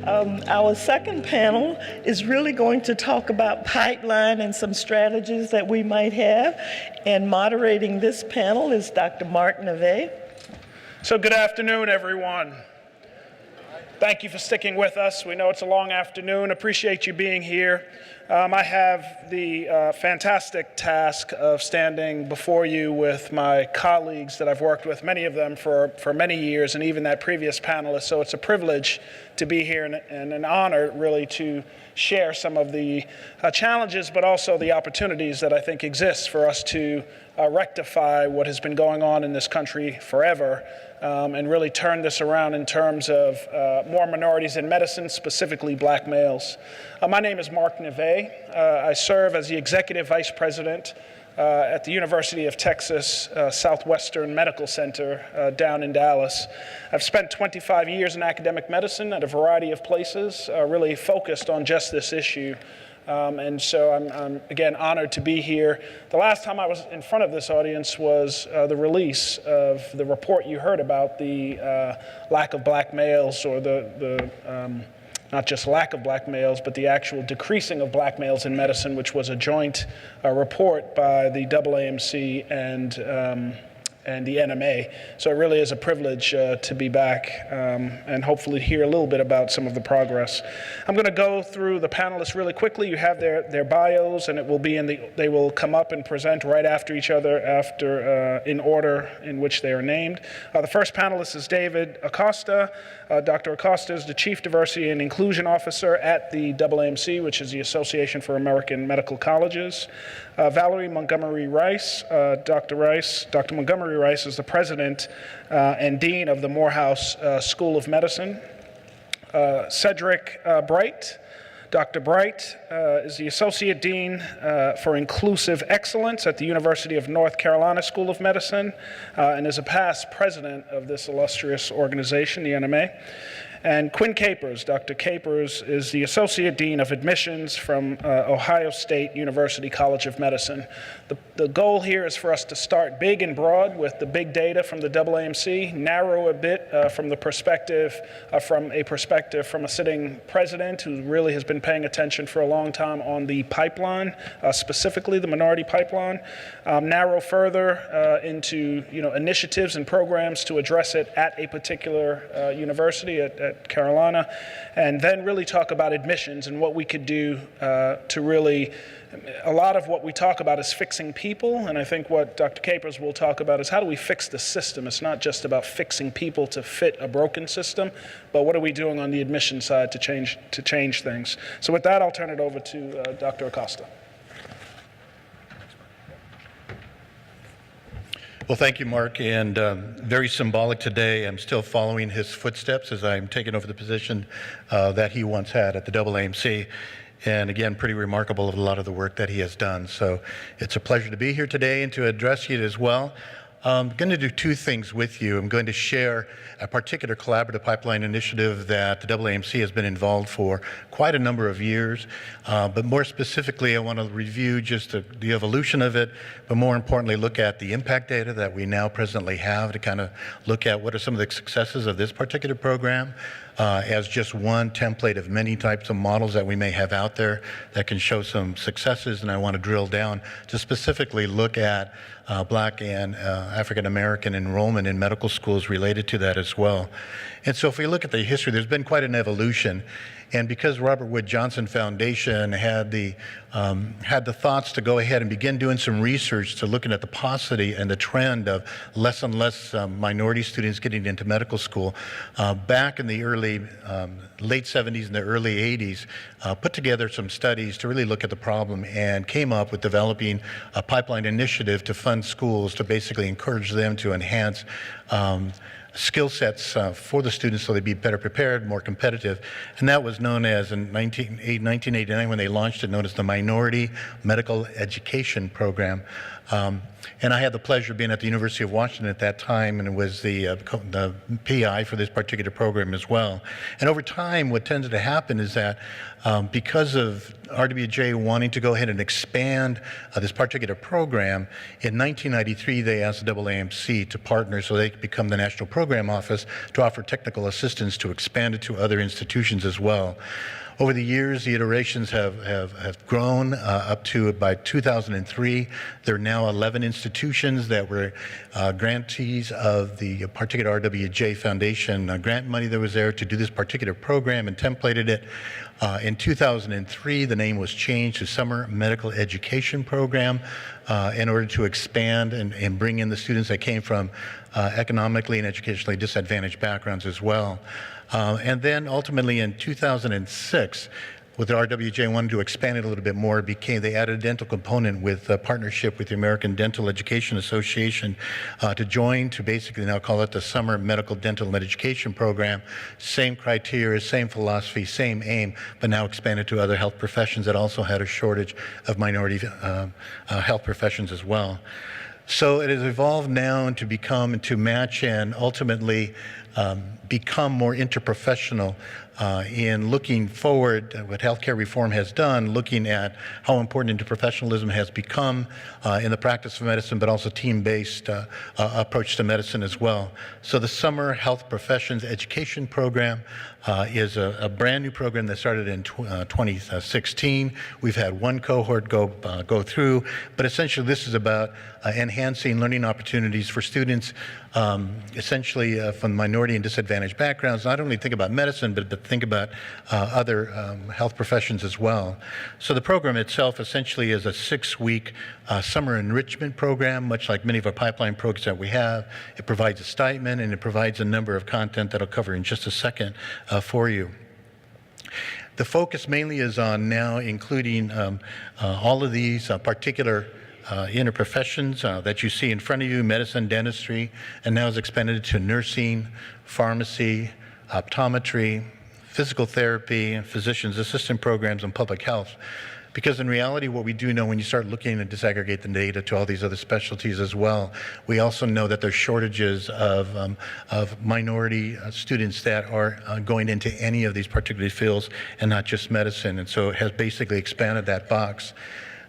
Our second panel is really going to talk about pipeline and some strategies that we might have. And moderating this panel is Dr. Mark Neve. So good afternoon, everyone. Thank you for sticking with us. We know it's a long afternoon. Appreciate you being here. I have the fantastic task of standing before you with my colleagues that I've worked with, many of them for many years, and even that previous panelist. So it's a privilege to be here and an honor, really, to share some of the challenges, but also the opportunities that I think exist for us to rectify what has been going on in this country forever, and really turn this around in terms of more minorities in medicine, specifically black males. My name is Mark Neve. I serve as the Executive Vice President at the University of Texas Southwestern Medical Center down in Dallas. I've spent 25 years in academic medicine at a variety of places, really focused on just this issue. And so I'm, again, honored to be here. The last time I was in front of this audience was the release of the report you heard about, the lack of black males, or not just lack of black males, but the actual decreasing of black males in medicine, which was a joint report by the AAMC and the NMA. So it really is a privilege to be back and hopefully hear a little bit about some of the progress. I'm going to go through the panelists really quickly. You have their bios, and it will be they will come up and present right after each other in order in which they are named. The first panelist is David Acosta. Dr. Acosta is the Chief Diversity and Inclusion Officer at the AAMC, which is the Association for American Medical Colleges. Valerie Montgomery Rice. Dr. Montgomery Rice is the President and Dean of the Morehouse School of Medicine. Cedric Bright. Dr. Bright is the Associate Dean for Inclusive Excellence at the University of North Carolina School of Medicine, and is a past president of this illustrious organization, the NMA. And Quinn Capers. Dr. Capers is the Associate Dean of Admissions from Ohio State University College of Medicine. The goal here is for us to start big and broad with the big data from the AAMC, narrow a bit from a perspective from a sitting president who really has been paying attention for a long time on the pipeline, specifically the minority pipeline, narrow further into initiatives and programs to address it at a particular university at Carolina, and then really talk about admissions and what we could do to really, a lot of what we talk about is fixing people, and I think what Dr. Capers will talk about is how do we fix the system. It's not just about fixing people to fit a broken system, but what are we doing on the admission side to change things. So with that, I'll turn it over to Dr. Acosta. Well, thank you, Mark, and very symbolic today. I'm still following his footsteps as I'm taking over the position that he once had at the AAMC. And again, pretty remarkable of a lot of the work that he has done. So it's a pleasure to be here today and to address you as well. I'm going to do two things with you. I'm going to share a particular collaborative pipeline initiative that the AAMC has been involved for quite a number of years. But more specifically, I want to review just the evolution of it, but more importantly, look at the impact data that we now presently have to kind of look at what are some of the successes of this particular program as just one template of many types of models that we may have out there that can show some successes. And I want to drill down to specifically look at Black and African American enrollment in medical schools related to that as well. And so if we look at the history, there's been quite an evolution. And because Robert Wood Johnson Foundation had the thoughts to go ahead and begin doing some research to looking at the paucity and the trend of less and less minority students getting into medical school, back in the late 70s and the early 80s, put together some studies to really look at the problem and came up with developing a pipeline initiative to fund schools to basically encourage them to enhance skill sets for the students so they'd be better prepared, more competitive. And that was known as, in 1989 when they launched it, known as the Minority Medical Education Program. And I had the pleasure of being at the University of Washington at that time and was the PI for this particular program as well. And over time, what tended to happen is that because of RWJ wanting to go ahead and expand this particular program, in 1993 they asked the AAMC to partner so they could become the National Program Office to offer technical assistance to expand it to other institutions as well. Over the years, the iterations have grown up to by 2003. There are now 11 institutions that were grantees of the particular RWJ Foundation grant money that was there to do this particular program and templated it. In 2003, the name was changed to Summer Medical Education Program in order to expand and bring in the students that came from economically and educationally disadvantaged backgrounds as well. And then ultimately in 2006, with the RWJ wanted to expand it a little bit more, they added a dental component with a partnership with the American Dental Education Association to join to basically now call it the Summer Medical Dental and Education Program. Same criteria, same philosophy, same aim, but now expanded to other health professions that also had a shortage of minority health professions as well. So it has evolved now to match and ultimately become more interprofessional in looking forward what healthcare reform has done, looking at how important interprofessionalism has become in the practice of medicine, but also team-based approach to medicine as well. So the Summer Health Professions Education Program is a brand new program that started in 2016. We've had one cohort go through, but essentially this is about enhancing learning opportunities for students essentially from minority and disadvantaged backgrounds, not only think about medicine, but think about other health professions as well. So the program itself essentially is a 6-week summer enrichment program, much like many of our pipeline programs that we have. It provides a stipend and it provides a number of content that I'll cover in just a second for you. The focus mainly is on now including all of these particular interprofessions that you see in front of you, medicine, dentistry, and now is expanded to nursing, pharmacy, optometry, physical therapy, and physician's assistant programs, and public health. Because in reality, what we do know when you start looking and disaggregate the data to all these other specialties as well, we also know that there's shortages of minority students that are going into any of these particular fields and not just medicine. And so it has basically expanded that box.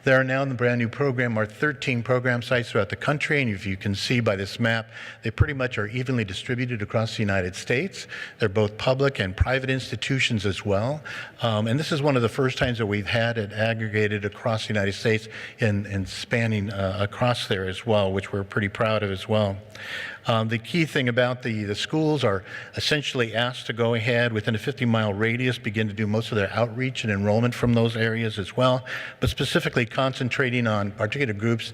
There are now in the brand new program are 13 program sites throughout the country, and if you can see by this map, they pretty much are evenly distributed across the United States. They're both public and private institutions as well. And this is one of the first times that we've had it aggregated across the United States and spanning across there as well, which we're pretty proud of as well. The key thing about the schools are essentially asked to go ahead within a 50-mile radius, begin to do most of their outreach and enrollment from those areas as well, but specifically concentrating on particular groups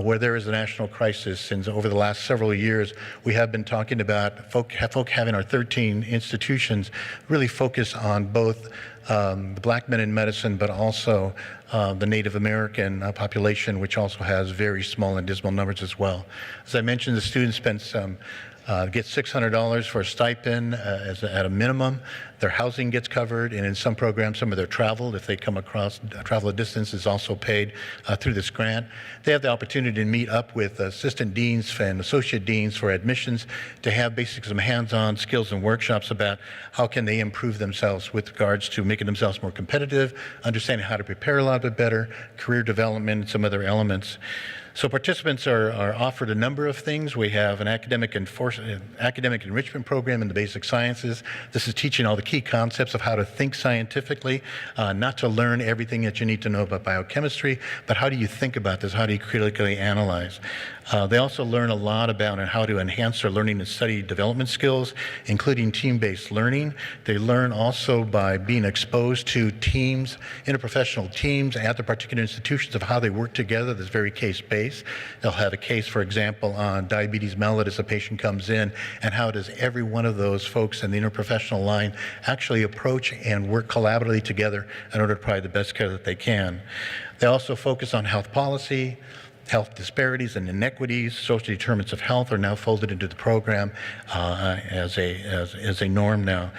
where there is a national crisis. And over the last several years, we have been talking about folk having our 13 institutions really focus on both the black men in medicine, but also the Native American population, which also has very small and dismal numbers as well. As I mentioned, the students get $600 for a stipend at a minimum. Their housing gets covered, and in some programs, some of their travel, if they come across travel a distance, is also paid through this grant. They have the opportunity to meet up with assistant deans and associate deans for admissions to have basically some hands-on skills and workshops about how can they improve themselves with regards to making themselves more competitive, understanding how to prepare a lot bit better, career development, and some other elements. So participants are offered a number of things. We have an academic enrichment program in the basic sciences. This is teaching all the key concepts of how to think scientifically, not to learn everything that you need to know about biochemistry, but how do you think about this? How do you critically analyze? They also learn a lot about how to enhance their learning and study development skills, including team-based learning. They learn also by being exposed to teams, interprofessional teams at the particular institutions of how they work together. That's very case-based. They'll have a case, for example, on diabetes mellitus. A patient comes in, and how does every one of those folks in the interprofessional line actually approach and work collaboratively together in order to provide the best care that they can. They also focus on health policy, health disparities and inequities, social determinants of health are now folded into the program as a norm now.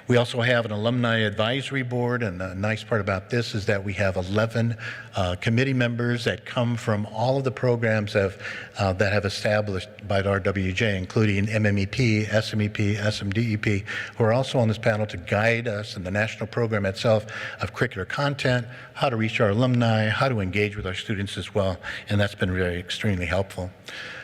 We also have an alumni advisory board, and the nice part about this is that we have 11 committee members that come from all of the programs that have established by the RWJ, including MMEP, SMEP, SMDEP, who are also on this panel to guide us in the national program itself of curricular content, how to reach our alumni, how to engage with our students as well, and that's been really extremely helpful.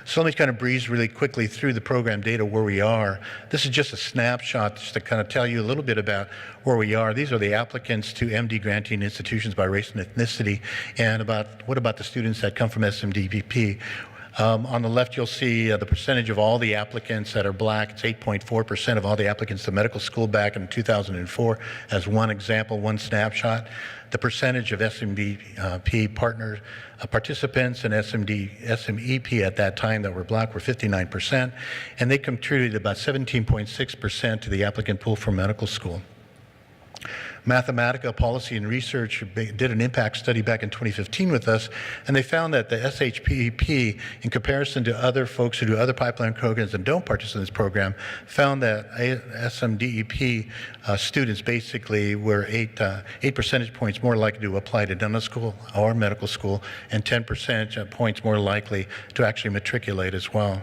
So let me kind of breeze really quickly through the program data where we are. This is just a snapshot just to kind of tell you a little bit about where we are. These are the applicants to MD granting institutions by race and ethnicity, and what about the students that come from SMDPP. On the left, you'll see the percentage of all the applicants that are black. It's 8.4% of all the applicants to medical school back in 2004, as one example, one snapshot. The percentage of SMDP partner participants and SMEP at that time that were black were 59%, and they contributed about 17.6% to the applicant pool for medical school. Mathematica Policy and Research did an impact study back in 2015 with us, and they found that the SHPP, in comparison to other folks who do other pipeline programs and don't participate in this program, found that SMDEP students basically were 8 percentage points more likely to apply to dental school or medical school, and 10 percentage points more likely to actually matriculate as well.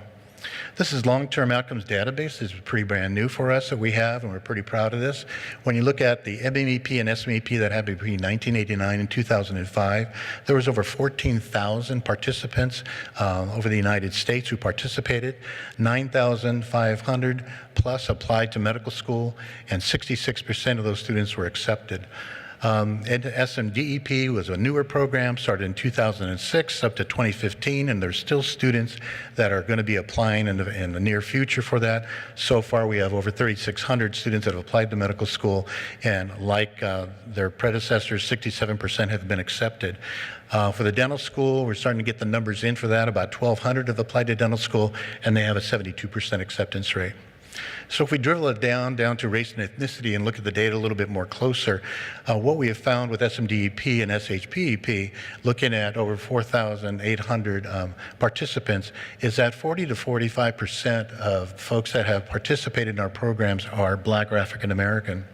This is long-term outcomes database. This is pretty brand new for us that we have, and we're pretty proud of this. When you look at the MMEP and SMEP that happened between 1989 and 2005, there was over 14,000 participants over the United States who participated. 9,500 plus applied to medical school, and 66% of those students were accepted. And SMDEP was a newer program, started in 2006 up to 2015, and there's still students that are going to be applying in the near future for that. So far, we have over 3,600 students that have applied to medical school, and like their predecessors, 67% have been accepted. For the dental school, we're starting to get the numbers in for that. About 1,200 have applied to dental school, and they have a 72% acceptance rate. So if we drill it down to race and ethnicity and look at the data a little bit more closer, what we have found with SMDEP and SHPEP, looking at over 4,800 participants, is that 40 to 45% of folks that have participated in our programs are Black or African American.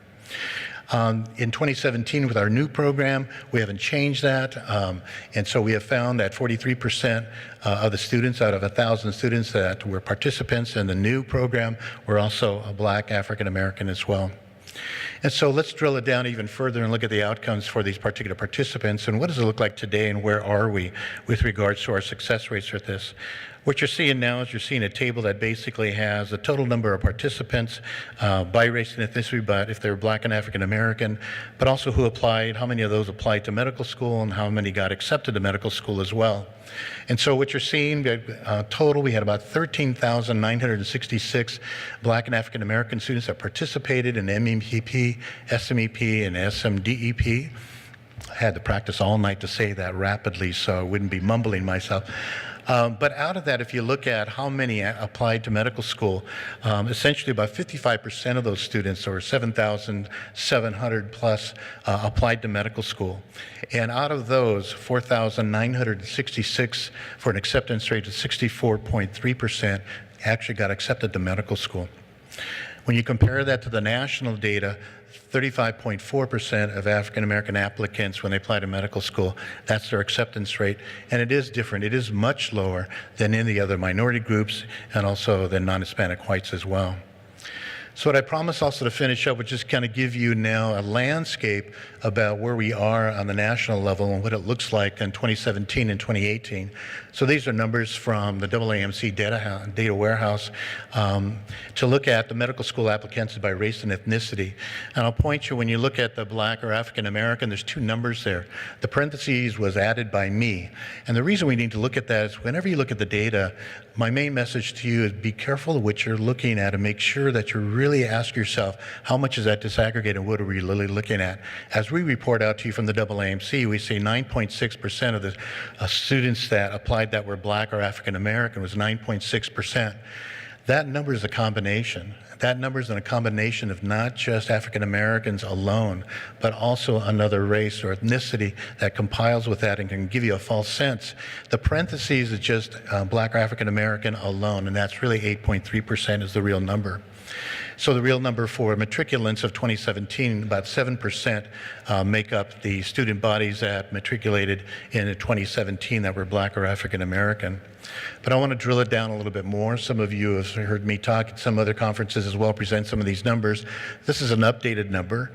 In 2017, with our new program, we haven't changed that, and so we have found that 43% of the students out of 1,000 students that were participants in the new program were also a Black African American as well. And so let's drill it down even further and look at the outcomes for these particular participants, and what does it look like today, and where are we with regards to our success rates with this. What you're seeing now is you're seeing a table that basically has the total number of participants by race and ethnicity, but if they're Black and African American, but also who applied, how many of those applied to medical school, and how many got accepted to medical school as well. And so what you're seeing, total, we had about 13,966 Black and African American students that participated in MEP, SMEP, and SMDEP. I had to practice all night to say that rapidly so I wouldn't be mumbling myself. But out of that, if you look at how many applied to medical school, essentially about 55% of those students, or 7,700 plus, applied to medical school. And out of those, 4,966 for an acceptance rate of 64.3% actually got accepted to medical school. When you compare that to the national data, 35.4% of African American applicants, when they apply to medical school, that's their acceptance rate. And it is different. It is much lower than in the other minority groups, and also than non-Hispanic whites as well. So what I promised also to finish up would just kind of give you now a landscape about where we are on the national level and what it looks like in 2017 and 2018. So these are numbers from the AAMC data warehouse to look at the medical school applicants by race and ethnicity. And I'll point you, when you look at the Black or African American, there's two numbers there. The parentheses was added by me. And the reason we need to look at that is whenever you look at the data, my main message to you is be careful of what you're looking at and make sure that you really ask yourself, how much is that disaggregated and what are we really looking at? As we report out to you from the AAMC, we see 9.6% of the students that applied that were Black or African American was 9.6%. That number is a combination. That number is in a combination of not just African Americans alone, but also another race or ethnicity that compiles with that and can give you a false sense. The parentheses is just black or African American alone, and that's really 8.3% is the real number. So the real number for matriculants of 2017, about 7% make up the student bodies that matriculated in 2017 that were black or African American. But I want to drill it down a little bit more. Some of you have heard me talk at some other conferences as well, present some of these numbers. This is an updated number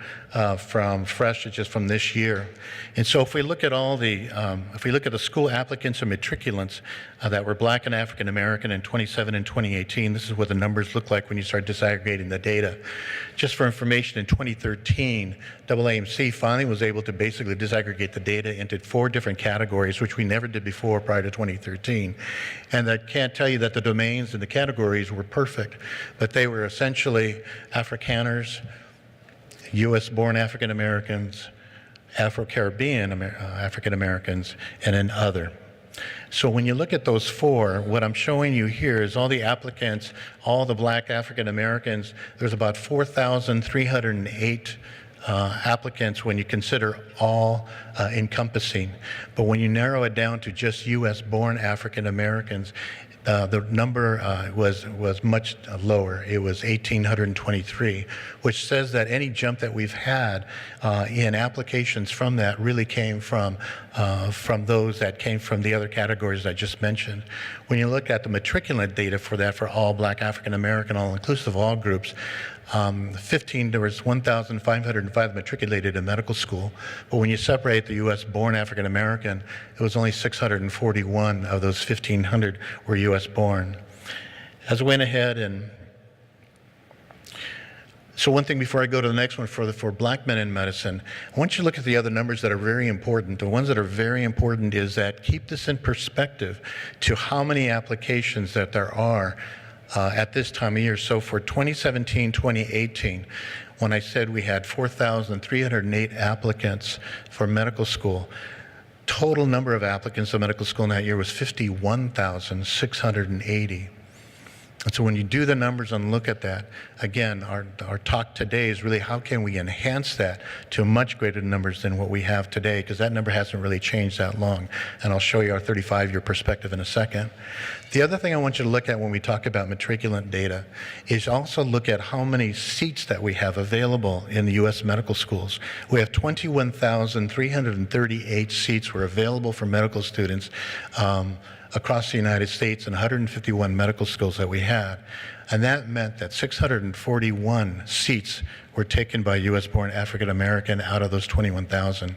from fresh, it's just from this year. And so if we look at all the, if we look at the school applicants or matriculants that were black and African American in 2017 and 2018, this is what the numbers look like when you start disaggregating the data. Just for information, in 2013, AAMC finally was able to basically disaggregate the data into 4 different categories, which we never did before prior to 2013. And I can't tell you that the domains and the categories were perfect, but they were essentially Afrikaners, US-born African Americans, Afro-Caribbean African Americans, and an other. So when you look at those 4, what I'm showing you here is all the applicants, all the black African Americans. There's about 4,308 applicants when you consider all encompassing. But when you narrow it down to just US-born African Americans, the number was much lower. It was 1,823, which says that any jump that we've had in applications from that really came from those that came from the other categories I just mentioned. When you look at the matriculant data for that, for all black African American, all inclusive, all groups, there was 1,505 matriculated in medical school, but when you separate the US-born African American, it was only 641 of those 1,500 were US-born. As I went ahead and so one thing before I go to the next one, for black men in medicine, I want you to look at the other numbers that are very important. The ones that are very important is that keep this in perspective to how many applications that there are at this time of year. So for 2017, 2018, when I said we had 4,308 applicants for medical school, total number of applicants to medical school in that year was 51,680. And so when you do the numbers and look at that, again, our talk today is really how can we enhance that to much greater numbers than what we have today, because that number hasn't really changed that long. And I'll show you our 35-year perspective in a second. The other thing I want you to look at when we talk about matriculant data is also look at how many seats that we have available in the U.S. medical schools. We have 21,338 seats were available for medical students across the United States and 151 medical schools that we had. And that meant that 641 seats were taken by US-born African American out of those 21,000.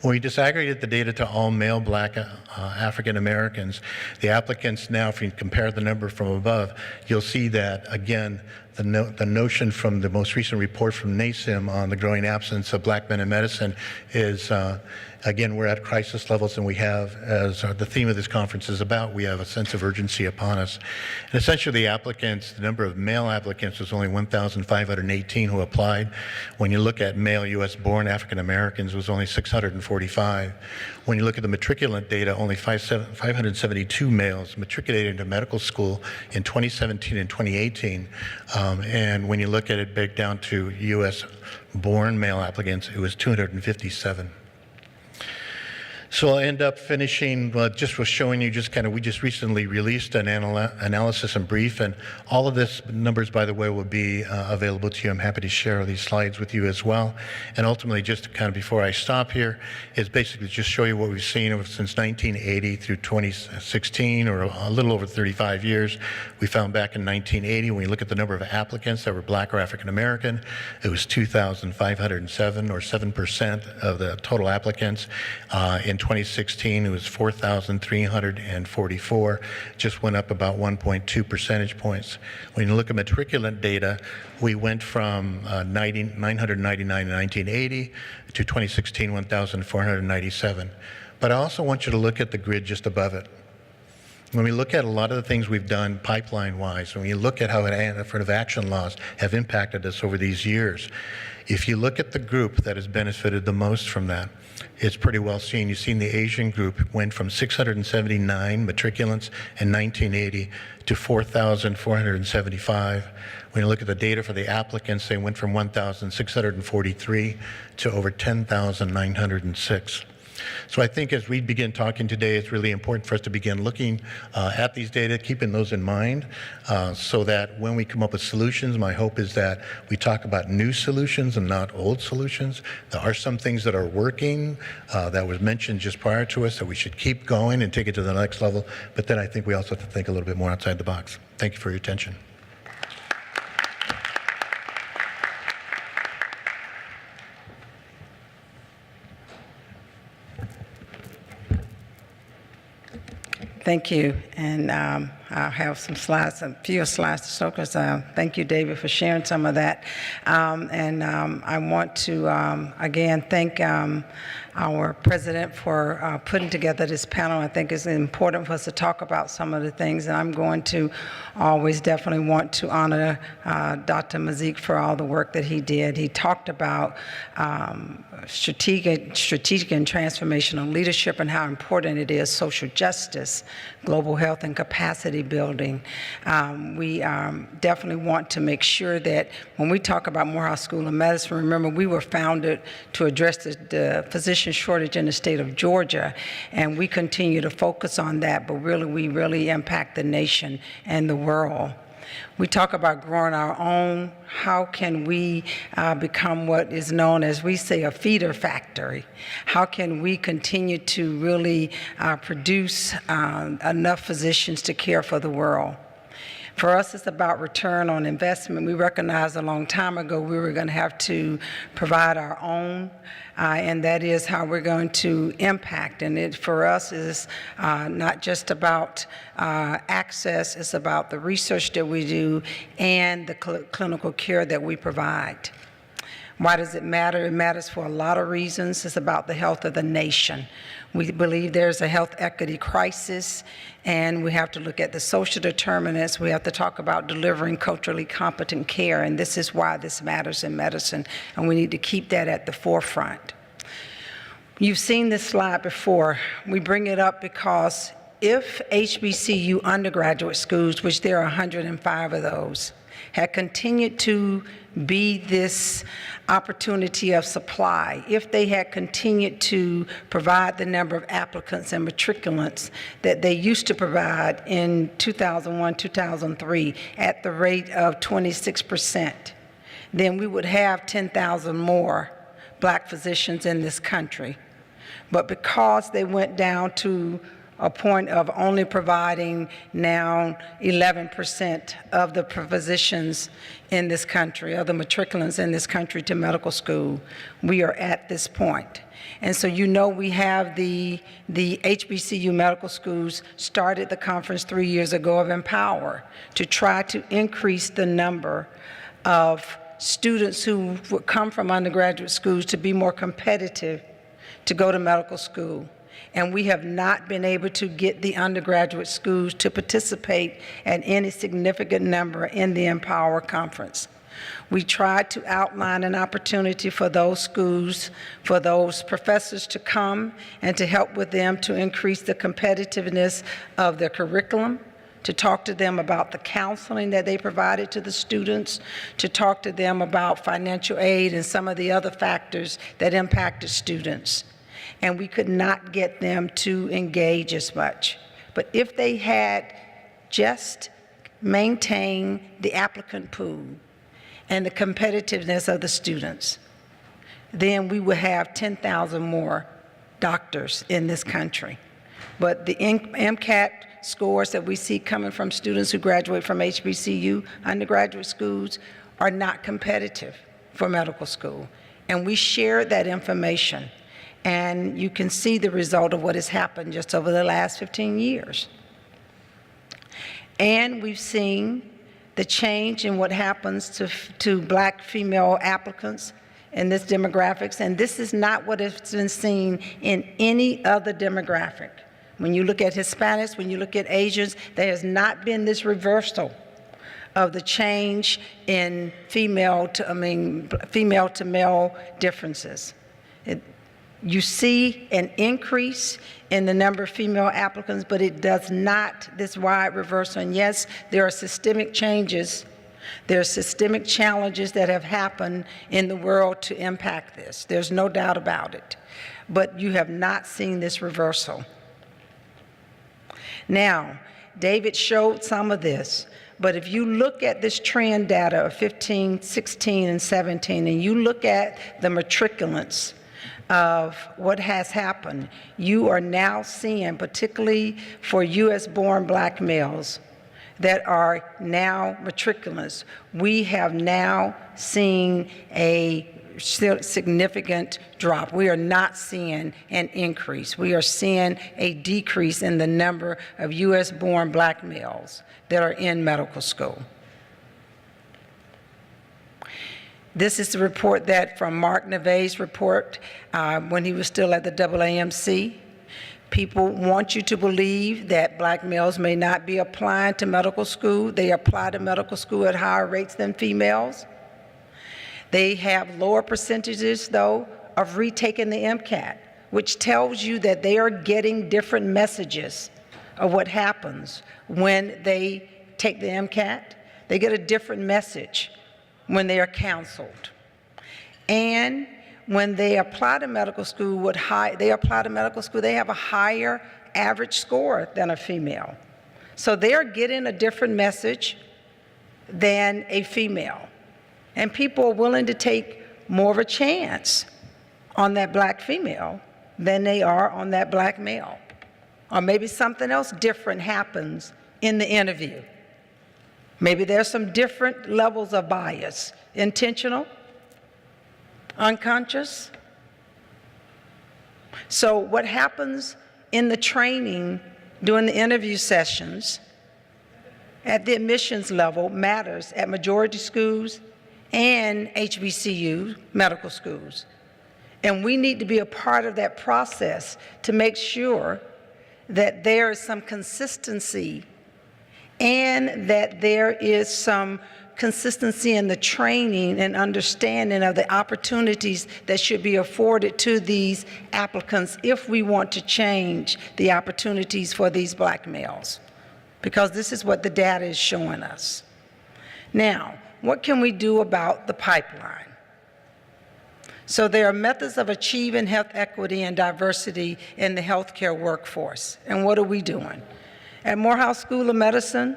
When we disaggregated the data to all male black African Americans, the applicants now, if you compare the number from above, you'll see that, again, the notion from the most recent report from NASIM on the growing absence of black men in medicine is, again, we're at crisis levels, and we have, as the theme of this conference is about, we have a sense of urgency upon us. And essentially the applicants, the number of male applicants was only 1,518 who applied. When you look at male US-born African Americans, it was only 645. When you look at the matriculant data, only 572 males matriculated into medical school in 2017 and 2018. And when you look at it back down to US-born male applicants, it was 257. So I'll end up finishing just with showing you just kind of, we just recently released an analysis and brief, and all of this numbers, by the way, will be available to you. I'm happy to share these slides with you as well. And ultimately, just kind of before I stop here, is basically just show you what we've seen since 1980 through 2016, or a little over 35 years. We found back in 1980, when we look at the number of applicants that were black or African American, it was 2,507, or 7% of the total applicants. In 2016, it was 4,344, just went up about 1.2 percentage points. When you look at matriculant data, we went from 999 in 1980 to 2016, 1,497. But I also want you to look at the grid just above it. When we look at a lot of the things we've done pipeline-wise, when we look at how affirmative action laws have impacted us over these years, if you look at the group that has benefited the most from that, it's pretty well seen. You've seen the Asian group went from 679 matriculants in 1980 to 4,475. When you look at the data for the applicants, they went from 1,643 to over 10,906. So I think as we begin talking today, it's really important for us to begin looking at these data, keeping those in mind, so that when we come up with solutions, my hope is that we talk about new solutions and not old solutions. There are some things that are working that was mentioned just prior to us that we should keep going and take it to the next level, but then I think we also have to think a little bit more outside the box. Thank you for your attention. Thank you, and I'll have some slides, a few slides to show, because thank you, David, for sharing some of that. I want to, again, thank our president for putting together this panel. I think it's important for us to talk about some of the things, and I'm going to always definitely want to honor Dr. Mazique for all the work that he did. He talked about strategic and transformational leadership and how important it is, social justice, global health, and capacity building. We definitely want to make sure that when we talk about Morehouse School of Medicine, remember we were founded to address the physician shortage in the state of Georgia, and we continue to focus on that, but really we really impact the nation and the world. We talk about growing our own. How can we become what is known as, we say, a feeder factory? How can we continue to really produce enough physicians to care for the world? For us, it's about return on investment. We recognized a long time ago we were going to have to provide our own, and that is how we're going to impact. And it, for us, is not just about access, it's about the research that we do and the clinical care that we provide. Why does it matter? It matters for a lot of reasons. It's about the health of the nation. We believe there's a health equity crisis, and we have to look at the social determinants. We have to talk about delivering culturally competent care, and this is why this matters in medicine, and we need to keep that at the forefront. You've seen this slide before. We bring it up because if HBCU undergraduate schools, which there are 105 of those, had continued to be this opportunity of supply, if they had continued to provide the number of applicants and matriculants that they used to provide in 2001, 2003 at the rate of 26%, then we would have 10,000 more Black physicians in this country. But because they went down to a point of only providing now 11% of the physicians in this country, of the matriculants in this country to medical school, we are at this point. And so you know we have the HBCU medical schools started the conference 3 years ago of Empower to try to increase the number of students who would come from undergraduate schools to be more competitive to go to medical school. And we have not been able to get the undergraduate schools to participate at any significant number in the Empower Conference. We tried to outline an opportunity for those schools, for those professors to come and to help with them to increase the competitiveness of their curriculum, to talk to them about the counseling that they provided to the students, to talk to them about financial aid and some of the other factors that impacted students. And we could not get them to engage as much. But if they had just maintained the applicant pool and the competitiveness of the students, then we would have 10,000 more doctors in this country. But the MCAT scores that we see coming from students who graduate from HBCU undergraduate schools are not competitive for medical school. And we shared that information. And you can see the result of what has happened just over the last 15 years. And we've seen the change in what happens to Black female applicants in this demographics. And this is not what has been seen in any other demographic. When you look at Hispanics, when you look at Asians, there has not been this reversal of the change in female to male differences. You see an increase in the number of female applicants, but it does not this wide reversal. And yes, there are systemic changes. There are systemic challenges that have happened in the world to impact this. There's no doubt about it. But you have not seen this reversal. Now, David showed some of this, but if you look at this trend data of 15, 16, and 17, and you look at the matriculants of what has happened, you are now seeing, particularly for U.S.-born black males that are now matriculants, we have now seen a significant drop. We are not seeing an increase. We are seeing a decrease in the number of U.S.-born black males that are in medical school. This is the report that from Mark Nave's report when he was still at the AAMC. People want you to believe that black males may not be applying to medical school. They apply to medical school at higher rates than females. They have lower percentages, though, of retaking the MCAT, which tells you that they are getting different messages of what happens when they take the MCAT. They get a different message when they are counseled. And when they apply to medical school, they have a higher average score than a female. So they're getting a different message than a female. And people are willing to take more of a chance on that black female than they are on that black male. Or maybe something else different happens in the interview. Maybe there's some different levels of bias, intentional, unconscious. So what happens in the training during the interview sessions at the admissions level matters at majority schools and HBCU medical schools. And we need to be a part of that process to make sure that there is some consistency and that there is some consistency in the training and understanding of the opportunities that should be afforded to these applicants if we want to change the opportunities for these black males, because this is what the data is showing us. Now, what can we do about the pipeline? So there are methods of achieving health equity and diversity in the healthcare workforce. And what are we doing? At Morehouse School of Medicine,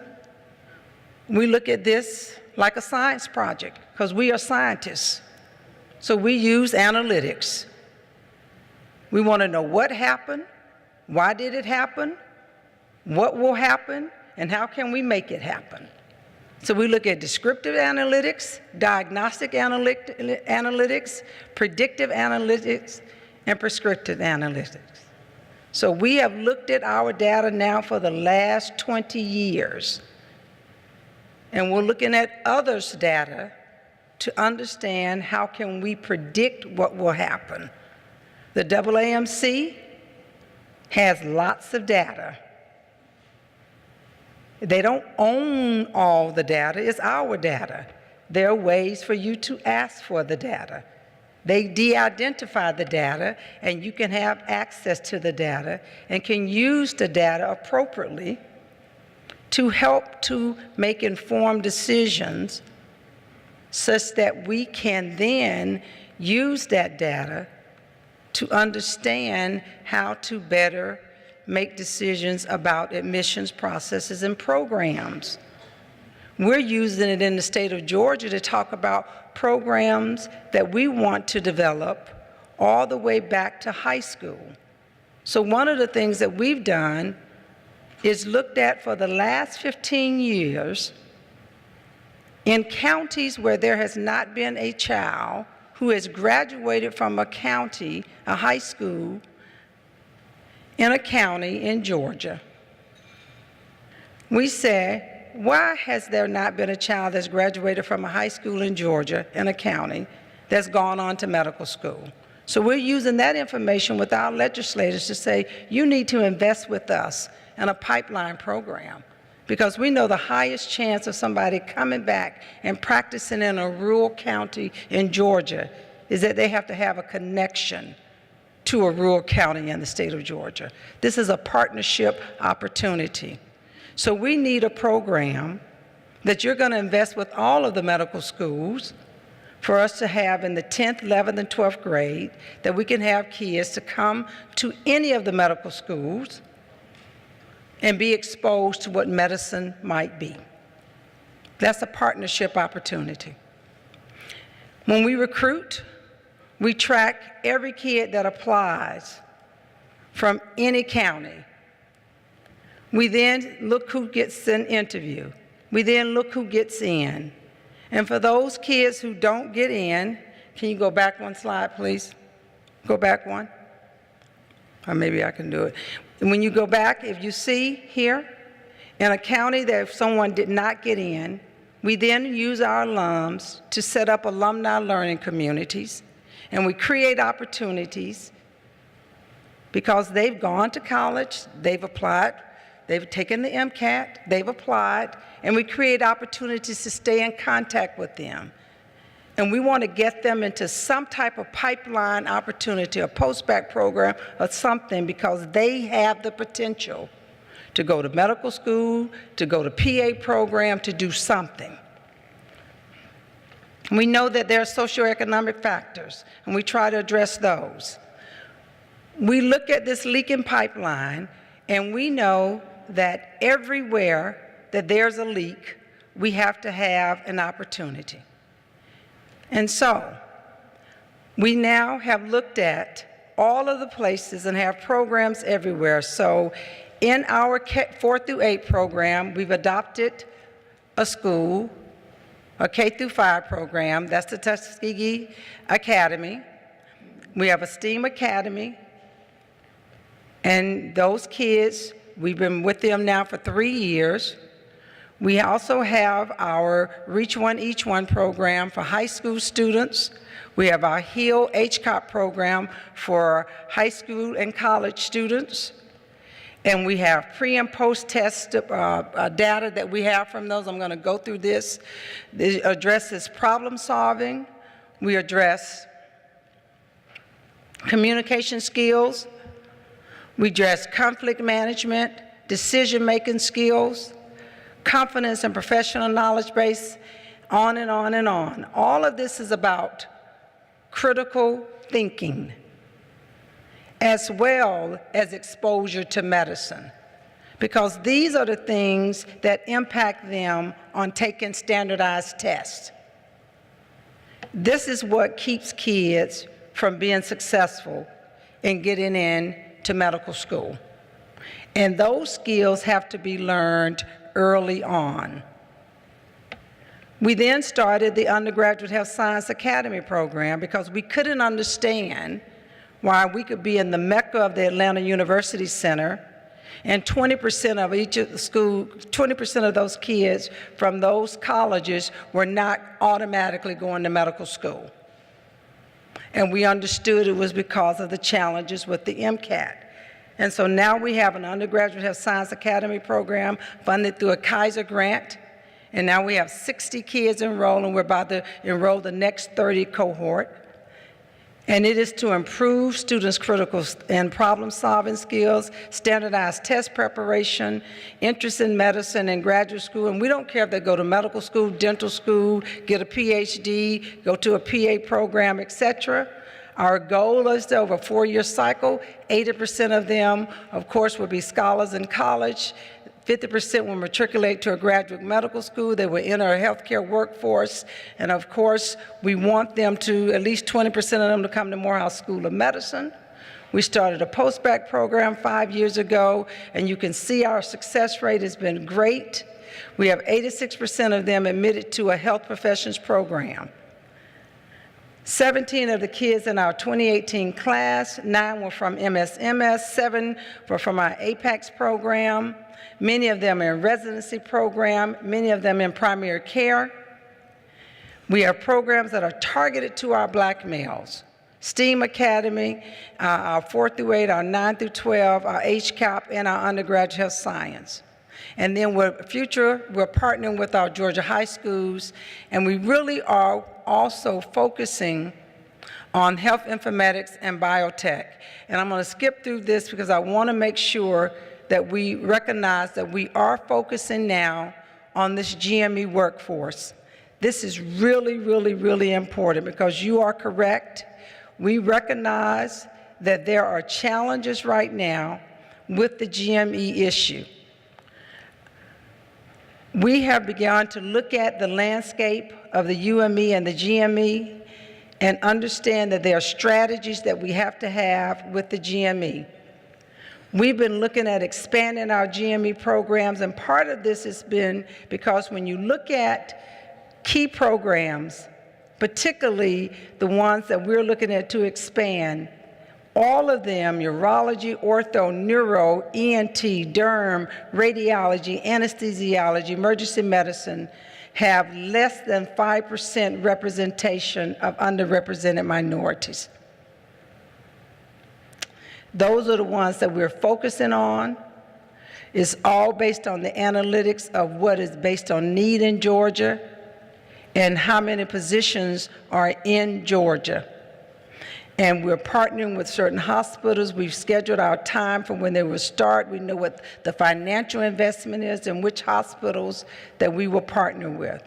we look at this like a science project because we are scientists. So we use analytics. We want to know what happened, why did it happen, what will happen, and how can we make it happen. So we look at descriptive analytics, diagnostic analytics, predictive analytics, and prescriptive analytics. So we have looked at our data now for the last 20 years. And we're looking at others' data to understand how can we predict what will happen. The AAMC has lots of data. They don't own all the data, it's our data. There are ways for you to ask for the data. They de-identify the data, and you can have access to the data and can use the data appropriately to help to make informed decisions such that we can then use that data to understand how to better make decisions about admissions processes and programs. We're using it in the state of Georgia to talk about programs that we want to develop all the way back to high school. So one of the things that we've done is looked at for the last 15 years in counties where there has not been a child who has graduated from a county, a high school, in a county in Georgia. We said, why has there not been a child that's graduated from a high school in Georgia in a county that's gone on to medical school? So we're using that information with our legislators to say, you need to invest with us in a pipeline program, because we know the highest chance of somebody coming back and practicing in a rural county in Georgia is that they have to have a connection to a rural county in the state of Georgia. This is a partnership opportunity. So we need a program that you're going to invest with all of the medical schools for us to have in the 10th, 11th, and 12th grade, that we can have kids to come to any of the medical schools and be exposed to what medicine might be. That's a partnership opportunity. When we recruit, we track every kid that applies from any county. We then look who gets an interview. We then look who gets in. And for those kids who don't get in, can you go back one slide, please? Go back one. Or maybe I can do it. And when you go back, if you see here, in a county that if someone did not get in, we then use our alums to set up alumni learning communities, and we create opportunities because they've gone to college, they've applied, they've taken the MCAT, they've applied, and we create opportunities to stay in contact with them. And we want to get them into some type of pipeline opportunity, a post-bac program or something, because they have the potential to go to medical school, to go to PA program, to do something. We know that there are socioeconomic factors, and we try to address those. We look at this leaking pipeline, and we know that everywhere that there's a leak, we have to have an opportunity. And so, we now have looked at all of the places and have programs everywhere. So, in our 4 through 8 program, we've adopted a school, a K through 5 program. That's the Tuskegee Academy. We have a STEAM Academy. And those kids, we've been with them now for 3 years. We also have our Reach One, Each One program for high school students. We have our HEAL HCOP program for high school and college students. And we have pre and post test data that we have from those. I'm going to go through this. It addresses problem solving. We address communication skills. We address conflict management, decision-making skills, confidence and professional knowledge base, on and on and on. All of this is about critical thinking, as well as exposure to medicine, because these are the things that impact them on taking standardized tests. This is what keeps kids from being successful in getting into medical school. And those skills have to be learned early on. We then started the Undergraduate Health Science Academy program because we couldn't understand why we could be in the mecca of the Atlanta University Center and 20% of each of the school, 20% of those kids from those colleges were not automatically going to medical school. And we understood it was because of the challenges with the MCAT. And so now we have an Undergraduate Health Science Academy program funded through a Kaiser grant. And now we have 60 kids enrolled, and we're about to enroll the next 30 cohort. And it is to improve students' critical and problem-solving skills, standardized test preparation, interest in medicine and graduate school. And we don't care if they go to medical school, dental school, get a PhD, go to a PA program, et cetera. Our goal is that over a 4-year cycle, 80% of them, of course, will be scholars in college. 50% will matriculate to a graduate medical school. They will enter a healthcare workforce. And of course, we want them to, at least 20% of them to come to Morehouse School of Medicine. We started a post-bac program 5 years ago, and you can see our success rate has been great. We have 86% of them admitted to a health professions program. 17 of the kids in our 2018 class, 9 were from MSMS, 7 were from our APACS program. Many of them in residency program, many of them in primary care. We have programs that are targeted to our Black males STEAM Academy, our 4 through 8, our 9 through 12, our HCAP, and our undergraduate health science. And then we're partnering with our Georgia high schools, and we really are also focusing on health informatics and biotech. And I'm going to skip through this because I want to make sure that we recognize that we are focusing now on this GME workforce. This is really, really, really important because you are correct. We recognize that there are challenges right now with the GME issue. We have begun to look at the landscape of the UME and the GME and understand that there are strategies that we have to have with the GME. We've been looking at expanding our GME programs, and part of this has been because when you look at key programs, particularly the ones that we're looking at to expand, all of them, urology, ortho, neuro, ENT, derm, radiology, anesthesiology, emergency medicine, have less than 5% representation of underrepresented minorities. Those are the ones that we're focusing on. It's all based on the analytics of what is based on need in Georgia and how many positions are in Georgia. And we're partnering with certain hospitals. We've scheduled our time for when they will start. We know what the financial investment is and which hospitals that we will partner with.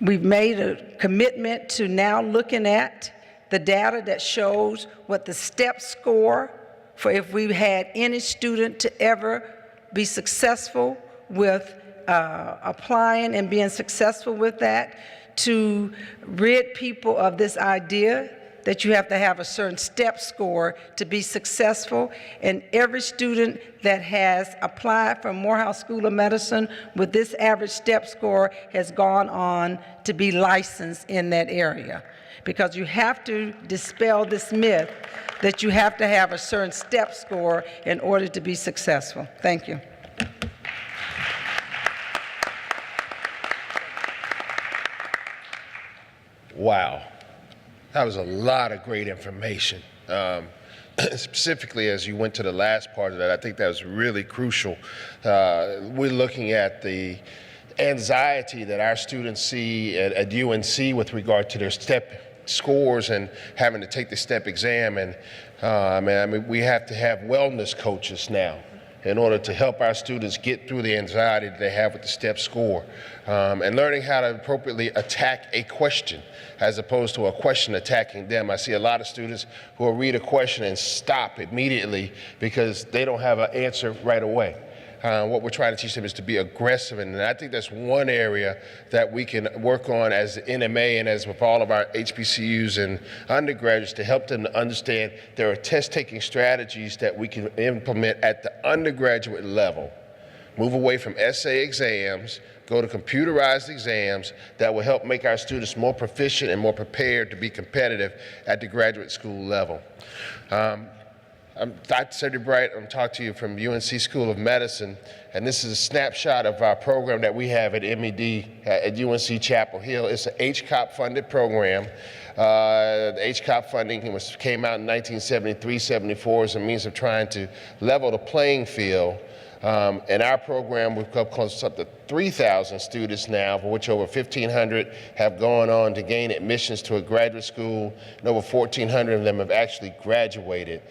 We've made a commitment to now looking at the data that shows what the STEP score for if we had any student to ever be successful with applying and being successful with that, to rid people of this idea that you have to have a certain STEP score to be successful. And every student that has applied for Morehouse School of Medicine with this average STEP score has gone on to be licensed in that area. Because you have to dispel this myth that you have to have a certain STEP score in order to be successful. Thank you. Wow, that was a lot of great information. Specifically, as you went to the last part of that, I think that was really crucial. We're looking at the anxiety that our students see at UNC with regard to their STEP scores and having to take the STEP exam. And I mean, we have to have wellness coaches now in order to help our students get through the anxiety that they have with the STEP score, and learning how to appropriately attack a question as opposed to a question attacking them. I see a lot of students who will read a question and stop immediately because they don't have an answer right away. What we're trying to teach them is to be aggressive, and I think that's one area that we can work on as the NMA and as with all of our HBCUs and undergraduates to help them to understand there are test-taking strategies that we can implement at the undergraduate level. Move away from essay exams, go to computerized exams that will help make our students more proficient and more prepared to be competitive at the graduate school level. I'm Dr. Cedric Bright. I'm talking to you from UNC School of Medicine, and this is a snapshot of our program that we have at MED at UNC Chapel Hill. It's an HCOB-funded program. The HCOB funding came out in 1973-74 as a means of trying to level the playing field. In our program, we've come close up to 3,000 students now, for which over 1,500 have gone on to gain admissions to a graduate school, and over 1,400 of them have actually graduated.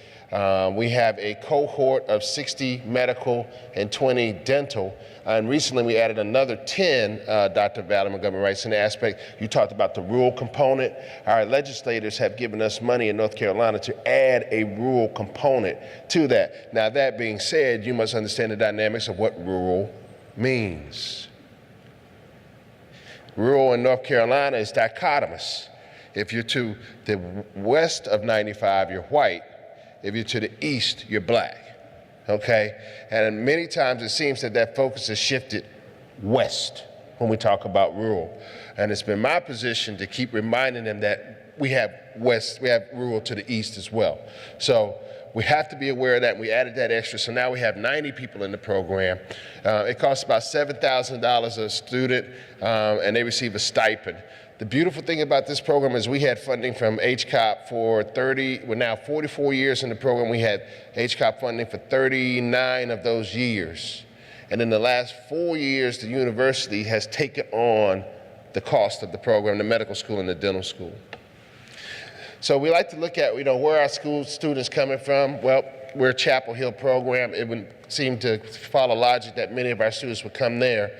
We have a cohort of 60 medical and 20 dental, and recently we added another 10, Dr. Valerie Montgomery Rice, in the aspect you talked about the rural component. Our legislators have given us money in North Carolina to add a rural component to that. Now, that being said, you must understand the dynamics of what rural means. Rural in North Carolina is dichotomous. If you're to the west of 95, you're white. If you're to the east, you're black, okay? And many times it seems that that focus has shifted west when we talk about rural. And it's been my position to keep reminding them that we have rural to the east as well. So we have to be aware of that, and we added that extra, so now we have 90 people in the program. It costs about $7,000 a student, and they receive a stipend. The beautiful thing about this program is we had funding from HCOB for 44 years in the program. We had HCOB funding for 39 of those years. And in the last 4 years, the university has taken on the cost of the program, the medical school and the dental school. So we like to look at, where our school students coming from. Well, we're a Chapel Hill program. It would seem to follow logic that many of our students would come there.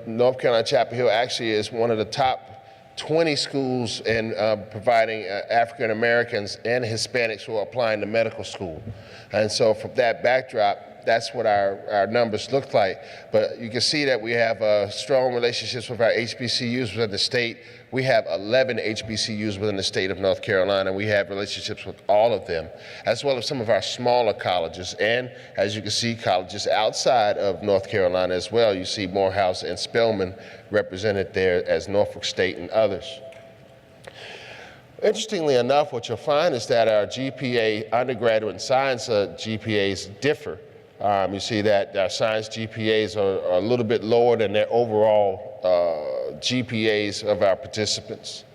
North Carolina Chapel Hill actually is one of the top 20 schools in providing African Americans and Hispanics who are applying to medical school. And so from that backdrop, that's what our numbers look like. But you can see that we have strong relationships with our HBCUs within the state. We have 11 HBCUs within the state of North Carolina. We have relationships with all of them, as well as some of our smaller colleges. And as you can see, colleges outside of North Carolina as well. You see Morehouse and Spelman represented there, as Norfolk State and others. Interestingly enough, what you'll find is that our GPA, undergraduate and science GPAs differ. You see that our science GPAs are a little bit lower than their overall GPAs of our participants.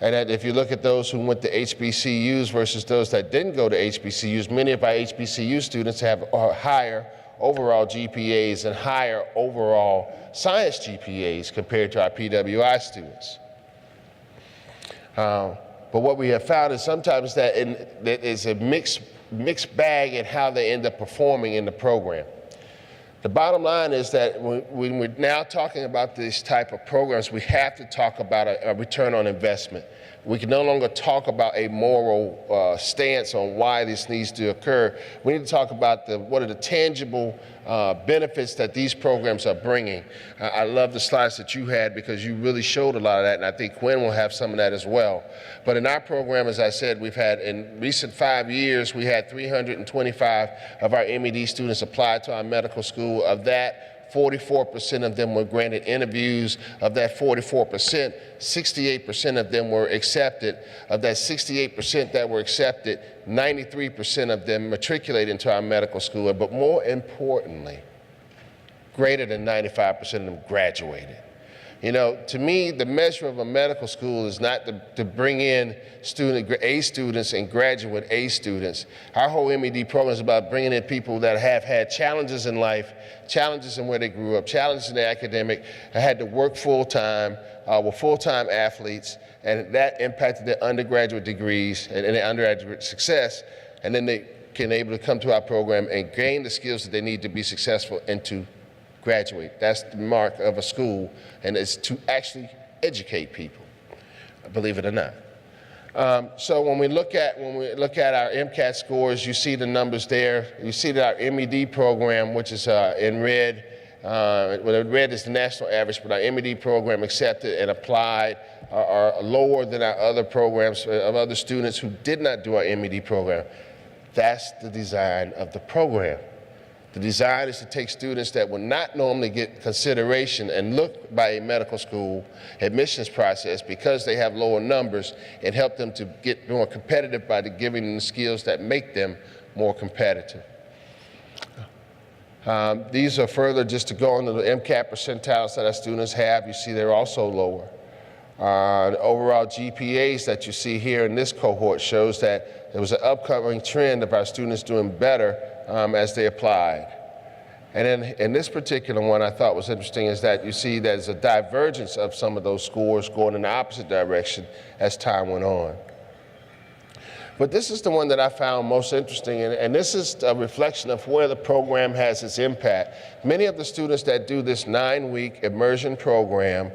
And that if you look at those who went to HBCUs versus those that didn't go to HBCUs, many of our HBCU students have higher overall GPAs and higher overall science GPAs compared to our PWI students. But what we have found is sometimes that is a mixed bag in how they end up performing in the program. The bottom line is that when we're now talking about these type of programs, we have to talk about a return on investment. We can no longer talk about a moral stance on why this needs to occur. We need to talk about what are the tangible benefits that these programs are bringing. I love the slides that you had because you really showed a lot of that, and I think Quinn will have some of that as well. But in our program, as I said, we've had, in recent 5 years, we had 325 of our MED students apply to our medical school. Of that, 44% of them were granted interviews. Of that 44%, 68% of them were accepted. Of that 68% that were accepted, 93% of them matriculated into our medical school. But more importantly, greater than 95% of them graduated. To me, the measure of a medical school is not to bring in A students and graduate A students. Our whole MED program is about bringing in people that have had challenges in life, challenges in where they grew up, challenges in their academic, had to work full-time, were full-time athletes, and that impacted their undergraduate degrees and their undergraduate success, and then they can able to come to our program and gain the skills that they need to be successful and to graduate. That's the mark of a school, and it's to actually educate people, believe it or not. So when we look at our MCAT scores, you see the numbers there. You see that our MED program, which is in red, red is the national average, but our MED program accepted and applied are lower than our other programs of other students who did not do our MED program. That's the design of the program. The design is to take students that would not normally get consideration and look by a medical school admissions process because they have lower numbers and help them to get more competitive by giving them the skills that make them more competitive. These are further just to go into the MCAT percentiles that our students have. You see they're also lower. The overall GPAs that you see here in this cohort shows that there was an upcoming trend of our students doing better as they applied. And then in this particular one, I thought was interesting is that you see there's a divergence of some of those scores going in the opposite direction as time went on. But this is the one that I found most interesting, and this is a reflection of where the program has its impact. Many of the students that do this 9-week immersion program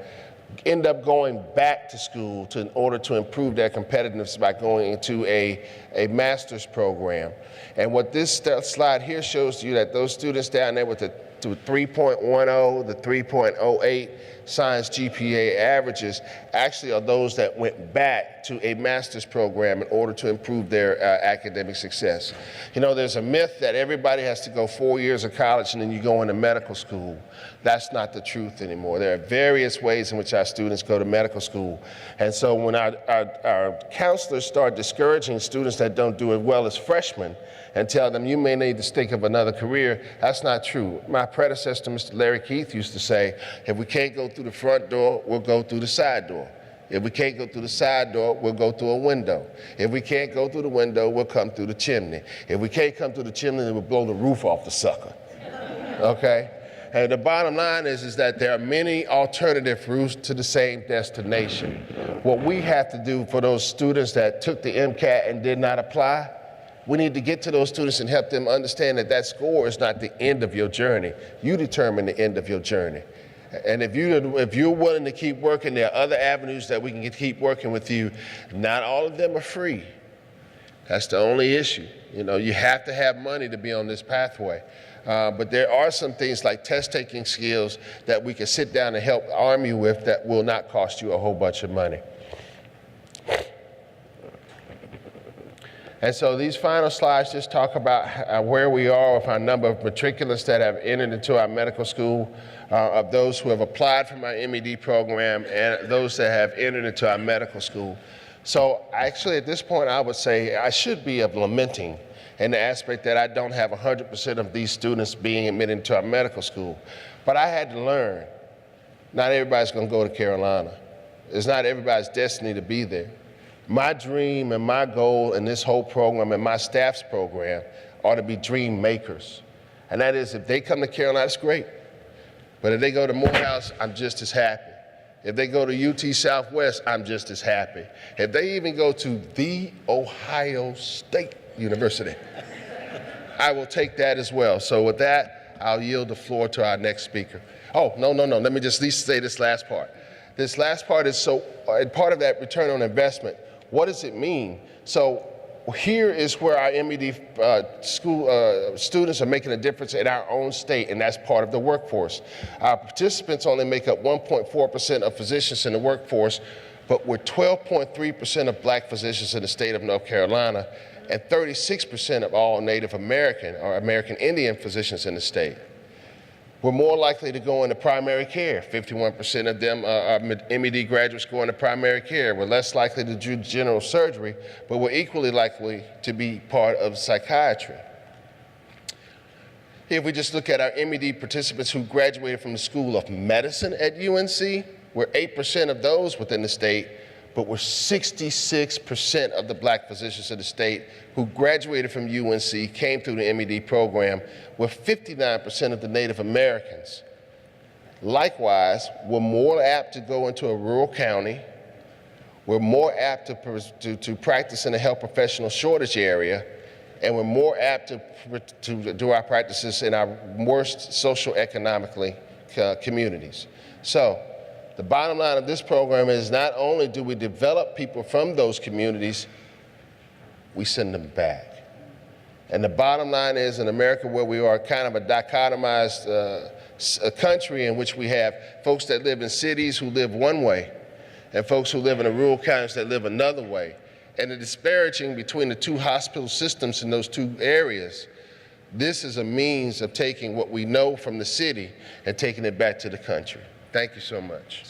end up going back to school in order to improve their competitiveness by going into a master's program. And what this slide here shows you that those students down there with the to 3.10, the 3.08 science GPA averages actually are those that went back to a master's program in order to improve their academic success. You know, there's a myth that everybody has to go 4 years of college and then you go into medical school. That's not the truth anymore. There are various ways in which our students go to medical school. And so when our counselors start discouraging students that don't do as well as freshmen and tell them you may need to think of another career, that's not true. My predecessor, Mr. Larry Keith, used to say, if we can't go through the front door, we'll go through the side door. If we can't go through the side door, we'll go through a window. If we can't go through the window, we'll come through the chimney. If we can't come through the chimney, then we'll blow the roof off the sucker, okay? And the bottom line is that there are many alternative routes to the same destination. What we have to do for those students that took the MCAT and did not apply, we need to get to those students and help them understand that that score is not the end of your journey. You determine the end of your journey. And if you're willing to keep working, there are other avenues that we can keep working with you. Not all of them are free. That's the only issue. You know, you have to have money to be on this pathway. But there are some things like test-taking skills that we can sit down and help arm you with that will not cost you a whole bunch of money. And so these final slides just talk about where we are with our number of matriculants that have entered into our medical school, of those who have applied for my MED program, and those that have entered into our medical school. So actually at this point I would say I should be lamenting in the aspect that I don't have 100% of these students being admitted into our medical school. But I had to learn, not everybody's gonna go to Carolina. It's not everybody's destiny to be there. My dream and my goal in this whole program and my staff's program are to be dream makers. And that is, if they come to Carolina, that's great. But if they go to Morehouse, I'm just as happy. If they go to UT Southwest, I'm just as happy. If they even go to The Ohio State University, I will take that as well. So with that, I'll yield the floor to our next speaker. Oh, no. Let me just at least say this last part. This last part is part of that return on investment. What does it mean? So here is where our MED school students are making a difference in our own state, and that's part of the workforce. Our participants only make up 1.4% of physicians in the workforce, but we're 12.3% of black physicians in the state of North Carolina, and 36% of all Native American or American Indian physicians in the state. We're more likely to go into primary care. 51% of them are MED graduates go into primary care. We're less likely to do general surgery, but we're equally likely to be part of psychiatry. If we just look at our MED participants who graduated from the School of Medicine at UNC, we're 8% of those within the state, but we're 66% of the black physicians in the state who graduated from UNC, came through the MED program, with 59% of the Native Americans. Likewise, we're more apt to go into a rural county. We're more apt to practice in a health professional shortage area, and we're more apt to do our practices in our worst socioeconomically communities. So, the bottom line of this program is not only do we develop people from those communities, we send them back. And the bottom line is, in America, where we are kind of a dichotomized country in which we have folks that live in cities who live one way and folks who live in the rural counties that live another way, and the disparaging between the two hospital systems in those two areas, this is a means of taking what we know from the city and taking it back to the country. Thank you so much.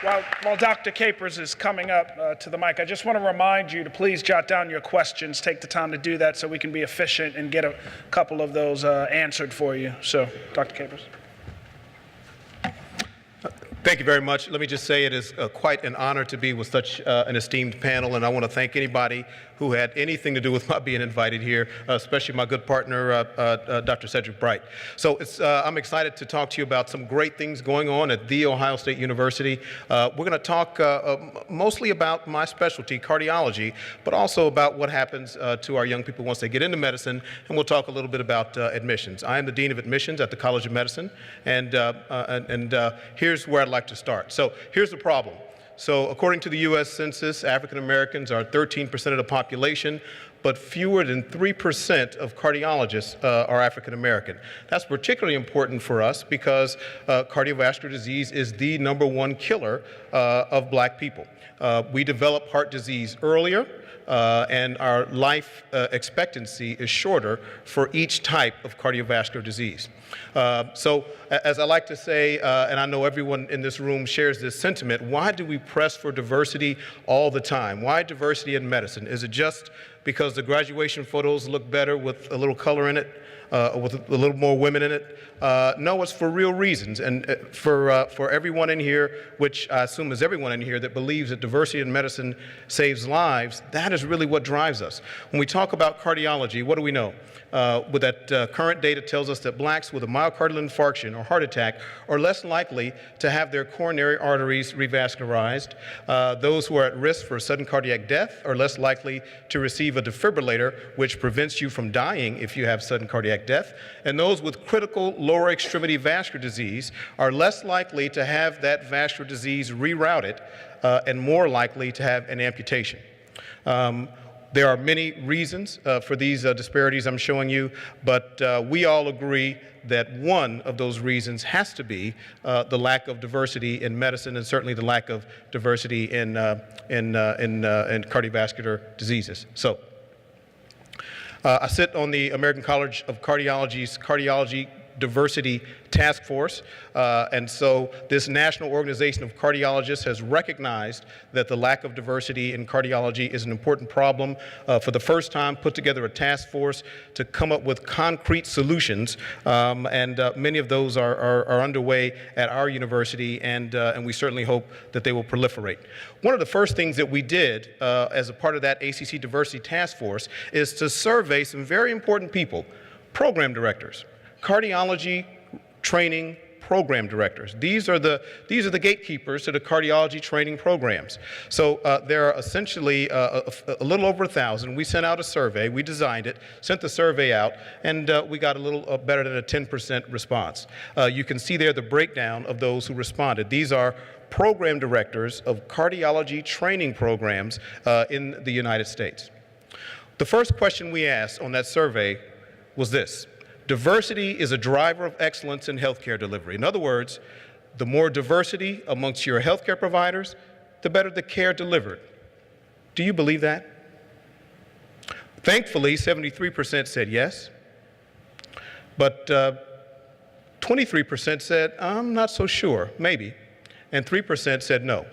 While Dr. Capers is coming up to the mic, I just want to remind you to please jot down your questions. Take the time to do that so we can be efficient and get a couple of those answered for you. So, Dr. Capers. Thank you very much. Let me just say it is quite an honor to be with such an esteemed panel, and I want to thank anybody who had anything to do with my being invited here, especially my good partner, Dr. Cedric Bright. So I'm excited to talk to you about some great things going on at The Ohio State University. We're going to talk mostly about my specialty, cardiology, but also about what happens to our young people once they get into medicine, and we'll talk a little bit about admissions. I am the Dean of Admissions at the College of Medicine, and here's where I'd like to start. So here's the problem. So according to the U.S. Census, African Americans are 13% of the population, but fewer than 3% of cardiologists are African American. That's particularly important for us because cardiovascular disease is the #1 killer of black people. We develop heart disease earlier, and our life expectancy is shorter for each type of cardiovascular disease. So, as I like to say, and I know everyone in this room shares this sentiment, why do we press for diversity all the time? Why diversity in medicine? Is it just because the graduation photos look better with a little color in it, with a little more women in it? No, it's for real reasons. And for everyone in here, which I assume is everyone in here that believes that diversity in medicine saves lives, that is really what drives us. When we talk about cardiology, what do we know? With that current data tells us that blacks with a myocardial infarction or heart attack are less likely to have their coronary arteries revascularized. Those who are at risk for sudden cardiac death are less likely to receive a defibrillator, which prevents you from dying if you have sudden cardiac death. And those with critical lower extremity vascular disease are less likely to have that vascular disease rerouted and more likely to have an amputation. There are many reasons for these disparities I'm showing you, but we all agree that one of those reasons has to be the lack of diversity in medicine, and certainly the lack of diversity in cardiovascular diseases. So, I sit on the American College of Cardiology's Cardiology Diversity Task Force, and so this National Organization of Cardiologists has recognized that the lack of diversity in cardiology is an important problem. For the first time, put together a task force to come up with concrete solutions, and many of those are underway at our university, and we certainly hope that they will proliferate. One of the first things that we did as a part of that ACC Diversity Task Force is to survey some very important people, program directors, cardiology training program directors. These are the gatekeepers to the cardiology training programs. So there are essentially a little over 1,000. We sent out a survey, we designed it, sent the survey out, and we got a little better than a 10% response. You can see there the breakdown of those who responded. These are program directors of cardiology training programs in the United States. The first question we asked on that survey was this: diversity is a driver of excellence in healthcare delivery. In other words, the more diversity amongst your healthcare providers, the better the care delivered. Do you believe that? Thankfully, 73% said yes, but 23% said, I'm not so sure, maybe, and 3% said no.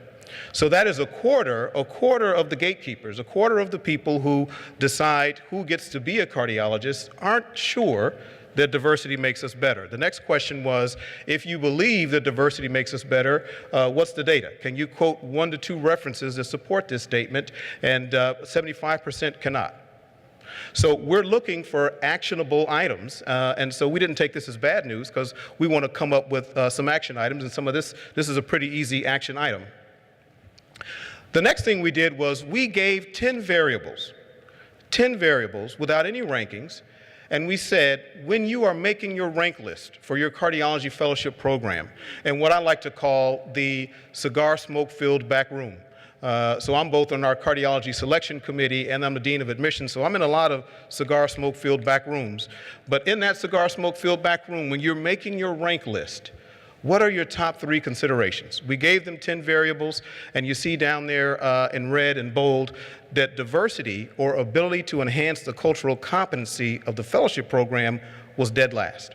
So that is a quarter of the gatekeepers, a quarter of the people who decide who gets to be a cardiologist aren't sure that diversity makes us better. The next question was, if you believe that diversity makes us better, what's the data? Can you quote 1 to 2 references that support this statement? And 75% cannot. So we're looking for actionable items, and so we didn't take this as bad news because we want to come up with some action items, and some of this is a pretty easy action item. The next thing we did was we gave 10 variables without any rankings, and we said, when you are making your rank list for your cardiology fellowship program, and what I like to call the cigar smoke-filled back room. So I'm both on our cardiology selection committee and I'm the dean of admissions, so I'm in a lot of cigar smoke-filled back rooms. But in that cigar smoke-filled back room, when you're making your rank list, what are your top 3 considerations? We gave them 10 variables, and you see down there in red and bold that diversity, or ability to enhance the cultural competency of the fellowship program, was dead last.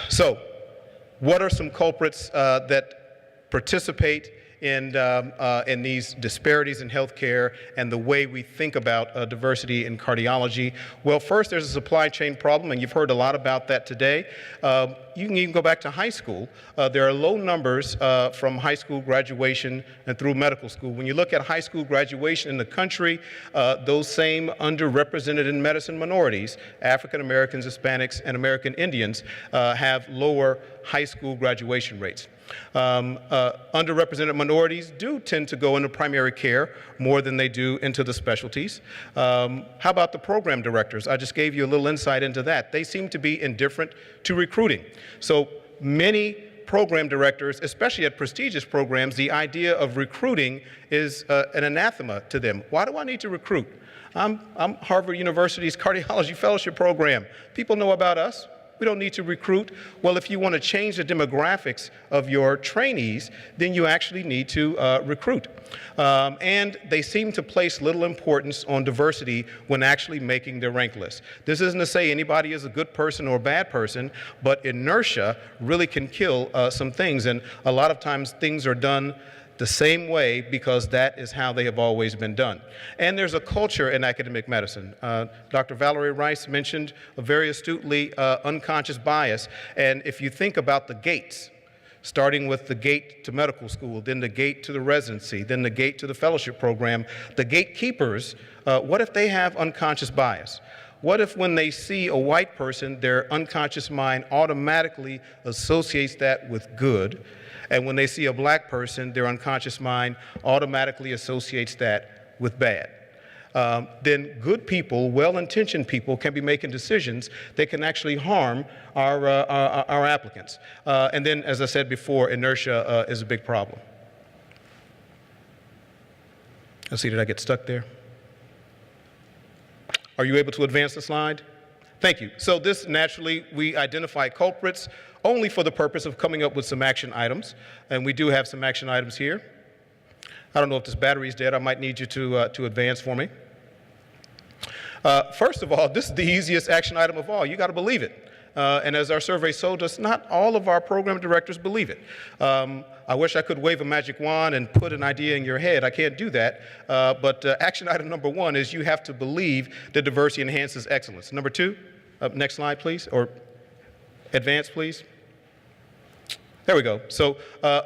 So, what are some culprits that participate in these disparities in healthcare and the way we think about diversity in cardiology? Well, first, there's a supply chain problem, and you've heard a lot about that today. You can even go back to high school. There are low numbers from high school graduation and through medical school. When you look at high school graduation in the country, those same underrepresented in medicine minorities, African Americans, Hispanics, and American Indians, have lower high school graduation rates. Underrepresented minorities do tend to go into primary care more than they do into the specialties. How about the program directors? I just gave you a little insight into that. They seem to be indifferent to recruiting. So many program directors, especially at prestigious programs, the idea of recruiting is an anathema to them. Why do I need to recruit? I'm Harvard University's cardiology fellowship program. People know about us. We don't need to recruit. Well, if you want to change the demographics of your trainees, then you actually need to recruit. And they seem to place little importance on diversity when actually making their rank list. This isn't to say anybody is a good person or a bad person, but inertia really can kill some things. And a lot of times things are done the same way because that is how they have always been done. And there's a culture in academic medicine. Dr. Valerie Rice mentioned very astutely unconscious bias. And if you think about the gates, starting with the gate to medical school, then the gate to the residency, then the gate to the fellowship program, the gatekeepers, what if they have unconscious bias? What if when they see a white person, their unconscious mind automatically associates that with good? And when they see a black person, their unconscious mind automatically associates that with bad. Then good people, well-intentioned people, can be making decisions that can actually harm our applicants. And then, as I said before, inertia is a big problem. Let's see, did I get stuck there? Are you able to advance the slide? Thank you. So this, naturally, we identify culprits only for the purpose of coming up with some action items. And we do have some action items here. I don't know if this battery is dead. I might need you to advance for me. First of all, this is the easiest action item of all. You got to believe it. And as our survey showed us, not all of our program directors believe it. I wish I could wave a magic wand and put an idea in your head. I can't do that. But action item number one is you have to believe that diversity enhances excellence. Number two, next slide, please, or advance, please. There we go. So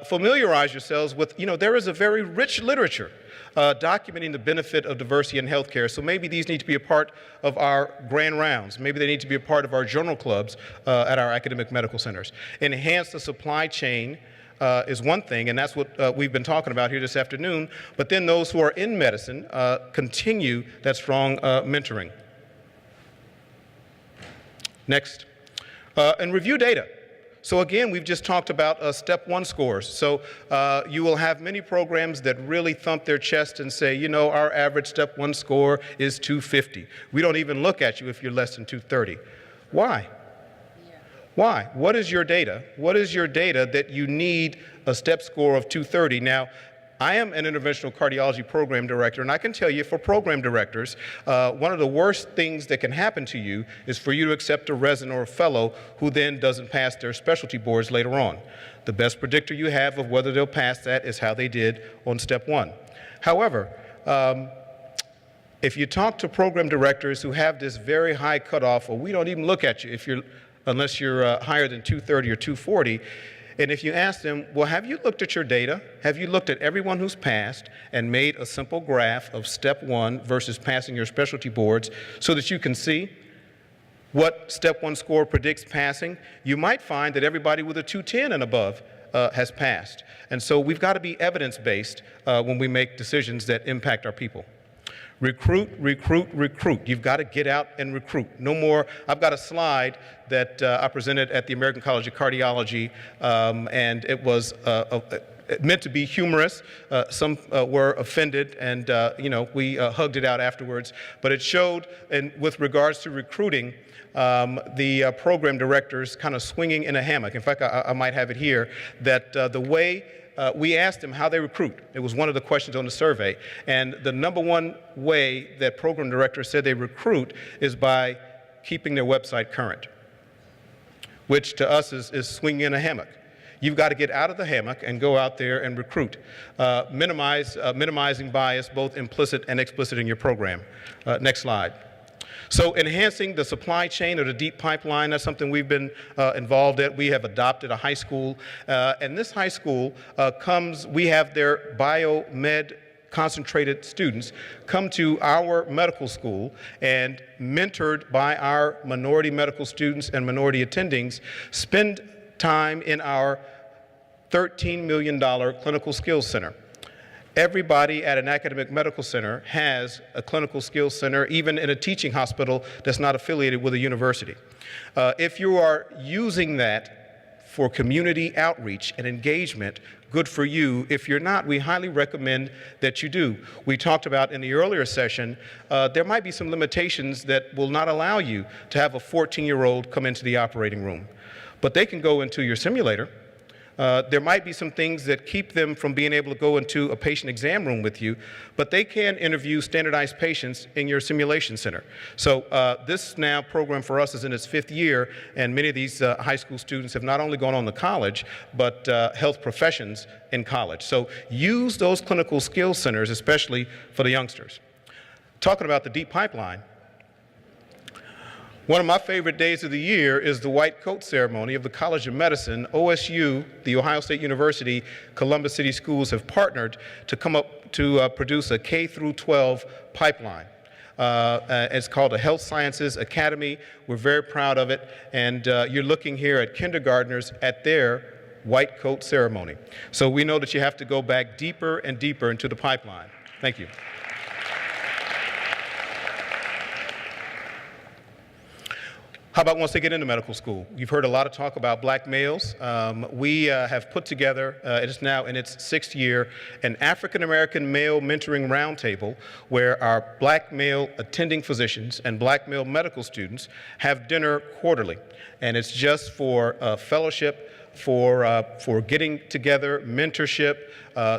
familiarize yourselves with, there is a very rich literature documenting the benefit of diversity in healthcare. So maybe these need to be a part of our grand rounds. Maybe they need to be a part of our journal clubs at our academic medical centers. Enhance the supply chain is one thing, and that's what we've been talking about here this afternoon. But then those who are in medicine continue that strong mentoring. Next. And review data. So again, we've just talked about step one scores. So you will have many programs that really thump their chest and say, our average step one score is 250. We don't even look at you if you're less than 230. Why? Why? What is your data? What is your data that you need a step score of 230? Now, I am an interventional cardiology program director, and I can tell you for program directors, one of the worst things that can happen to you is for you to accept a resident or a fellow who then doesn't pass their specialty boards later on. The best predictor you have of whether they'll pass that is how they did on step one. However, if you talk to program directors who have this very high cutoff, or we don't even look at you unless you're higher than 230 or 240, and if you ask them, well, have you looked at your data? Have you looked at everyone who's passed and made a simple graph of step one versus passing your specialty boards so that you can see what step one score predicts passing? You might find that everybody with a 210 and above has passed. And so we've got to be evidence-based when we make decisions that impact our people. Recruit, recruit, recruit. You've got to get out and recruit. No more. I've got a slide that I presented at the American College of Cardiology, and it was meant to be humorous. Some were offended, and we hugged it out afterwards. But it showed, and with regards to recruiting, the program directors kind of swinging in a hammock. In fact, I might have it here, that the way we asked them how they recruit. It was one of the questions on the survey. And the number one way that program directors said they recruit is by keeping their website current, which to us is swinging in a hammock. You've got to get out of the hammock and go out there and recruit. Minimizing bias, both implicit and explicit in your program. Next slide. So enhancing the supply chain or the deep pipeline, that's something we've been involved in. We have adopted a high school, and this high school we have their biomed concentrated students come to our medical school, and mentored by our minority medical students and minority attendings, spend time in our $13 million clinical skills center. Everybody at an academic medical center has a clinical skills center, even in a teaching hospital that's not affiliated with a university. If you are using that for community outreach and engagement, good for you. If you're not, we highly recommend that you do. We talked about in the earlier session, there might be some limitations that will not allow you to have a 14-year-old come into the operating room, but they can go into your simulator. There might be some things that keep them from being able to go into a patient exam room with you, but they can interview standardized patients in your simulation center. So this now program for us is in its 5th year, and many of these high school students have not only gone on to college, but health professions in college. So use those clinical skills centers, especially for the youngsters. Talking about the deep pipeline, one of my favorite days of the year is the white coat ceremony of the College of Medicine. OSU, the Ohio State University, Columbus City Schools have partnered to come up to produce a K through 12 pipeline. It's called a Health Sciences Academy. We're very proud of it, and you're looking here at kindergartners at their white coat ceremony. So we know that you have to go back deeper and deeper into the pipeline. Thank you. How about once they get into medical school? You've heard a lot of talk about black males. We have put together, it is now in its 6th year, an African American male mentoring roundtable where our black male attending physicians and black male medical students have dinner quarterly. And it's just for fellowship, for getting together, mentorship,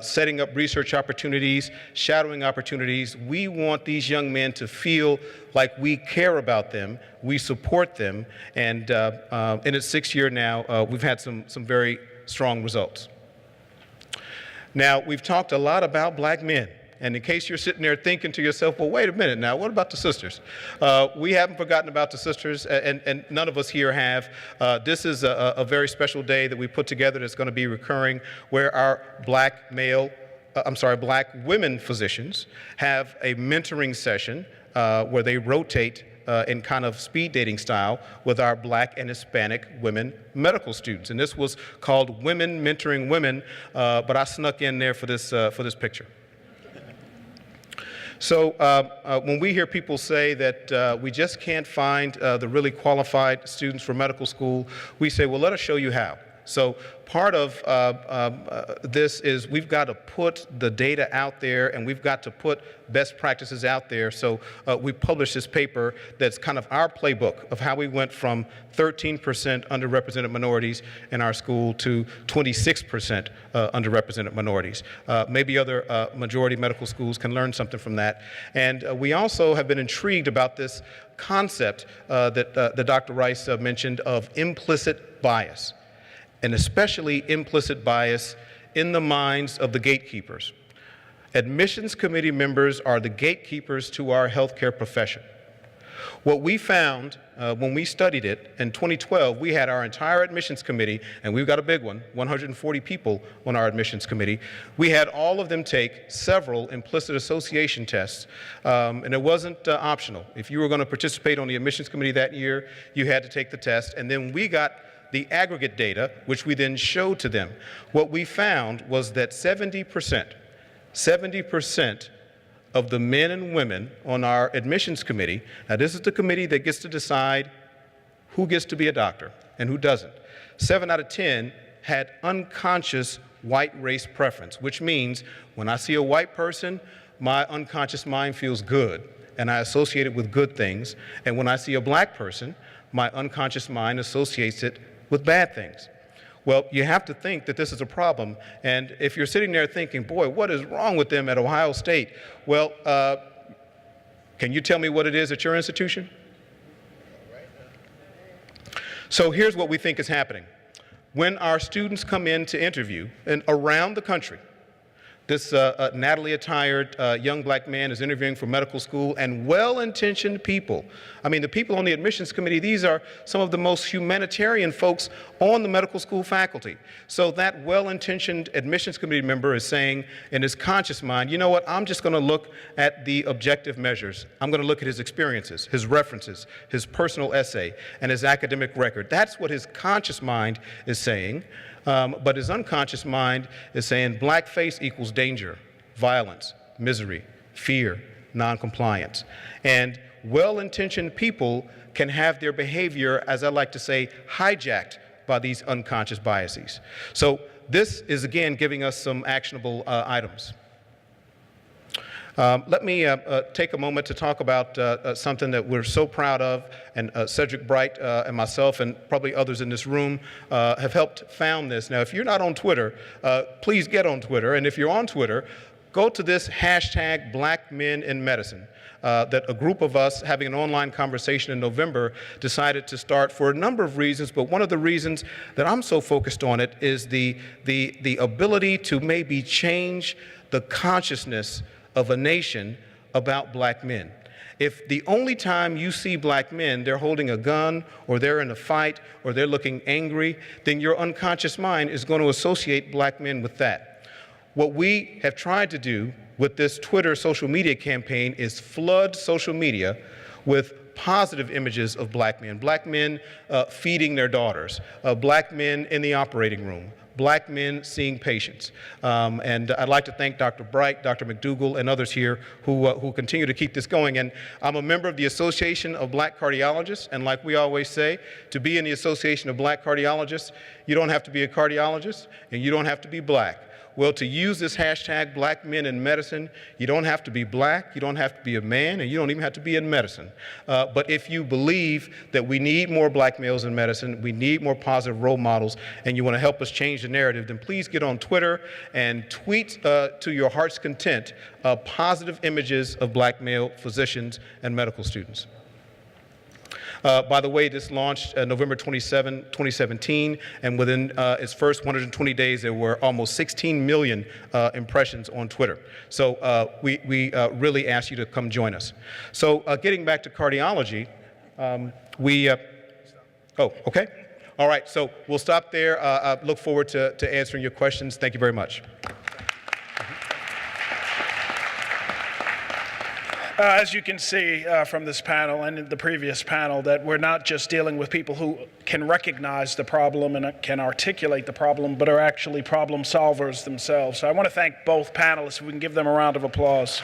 setting up research opportunities, shadowing opportunities. We want these young men to feel like we care about them, we support them, and in its 6th year now, we've had some very strong results. Now, we've talked a lot about black men. And in case you're sitting there thinking to yourself, well, wait a minute now, what about the sisters? We haven't forgotten about the sisters, and none of us here have. This is a very special day that we put together that's going to be recurring, where our black women physicians have a mentoring session where they rotate in kind of speed dating style with our black and Hispanic women medical students. And this was called Women Mentoring Women, but I snuck in there for this picture. So when we hear people say that we just can't find the really qualified students for medical school, we say, well, let us show you how. So part of this is we've got to put the data out there, and we've got to put best practices out there. So we published this paper that's kind of our playbook of how we went from 13% underrepresented minorities in our school to 26% underrepresented minorities. Maybe other majority medical schools can learn something from that. And we also have been intrigued about this concept that Dr. Rice mentioned of implicit bias, and especially implicit bias in the minds of the gatekeepers. Admissions committee members are the gatekeepers to our healthcare profession. What we found when we studied it in 2012, we had our entire admissions committee, and we've got a big one, 140 people on our admissions committee. We had all of them take several implicit association tests, and it wasn't optional. If you were going to participate on the admissions committee that year, you had to take the test, and then we got the aggregate data, which we then showed to them. What we found was that 70% of the men and women on our admissions committee, now this is the committee that gets to decide who gets to be a doctor and who doesn't. 7 out of 10 had unconscious white race preference, which means when I see a white person, my unconscious mind feels good, and I associate it with good things. And when I see a black person, my unconscious mind associates it with bad things. Well, you have to think that this is a problem, and if you're sitting there thinking, boy, what is wrong with them at Ohio State? Well, can you tell me what it is at your institution? So here's what we think is happening. When our students come in to interview, and around the country, this Natalie-attired young black man is interviewing for medical school, and well-intentioned people. I mean, the people on the admissions committee, these are some of the most humanitarian folks on the medical school faculty. So that well-intentioned admissions committee member is saying in his conscious mind, you know what, I'm just going to look at the objective measures. I'm going to look at his experiences, his references, his personal essay, and his academic record. That's what his conscious mind is saying. But his unconscious mind is saying blackface equals danger, violence, misery, fear, noncompliance. And well-intentioned people can have their behavior, as I like to say, hijacked by these unconscious biases. So this is, again, giving us some actionable items. Let me take a moment to talk about something that we're so proud of, and Cedric Bright and myself and probably others in this room have helped found this. Now, if you're not on Twitter, please get on Twitter, and if you're on Twitter, go to this hashtag Black Men in Medicine. That a group of us having an online conversation in November decided to start for a number of reasons, but one of the reasons that I'm so focused on it is the ability to maybe change the consciousness of a nation about black men. If the only time you see black men, they're holding a gun, or they're in a fight, or they're looking angry, then your unconscious mind is going to associate black men with that. What we have tried to do with this Twitter social media campaign is flood social media with positive images of black men feeding their daughters, black men in the operating room, black men seeing patients. And I'd like to thank Dr. Bright, Dr. McDougall, and others here who continue to keep this going. And I'm a member of the Association of Black Cardiologists, and like we always say, to be in the Association of Black Cardiologists, you don't have to be a cardiologist, and you don't have to be black. Well, to use this hashtag Black Men in Medicine, you don't have to be black, you don't have to be a man, and you don't even have to be in medicine. But if you believe that we need more black males in medicine, we need more positive role models, and you want to help us change the narrative, then please get on Twitter and tweet to your heart's content positive images of black male physicians and medical students. By the way, this launched November 27, 2017, and within its first 120 days, there were almost 16 million impressions on Twitter. So we really ask you to come join us. So getting back to cardiology, oh, okay. All right, so we'll stop there. I look forward to answering your questions. Thank you very much. As you can see from this panel and the previous panel, that we're not just dealing with people who can recognize the problem and can articulate the problem, but are actually problem solvers themselves. So I want to thank both panelists. If we can give them a round of applause.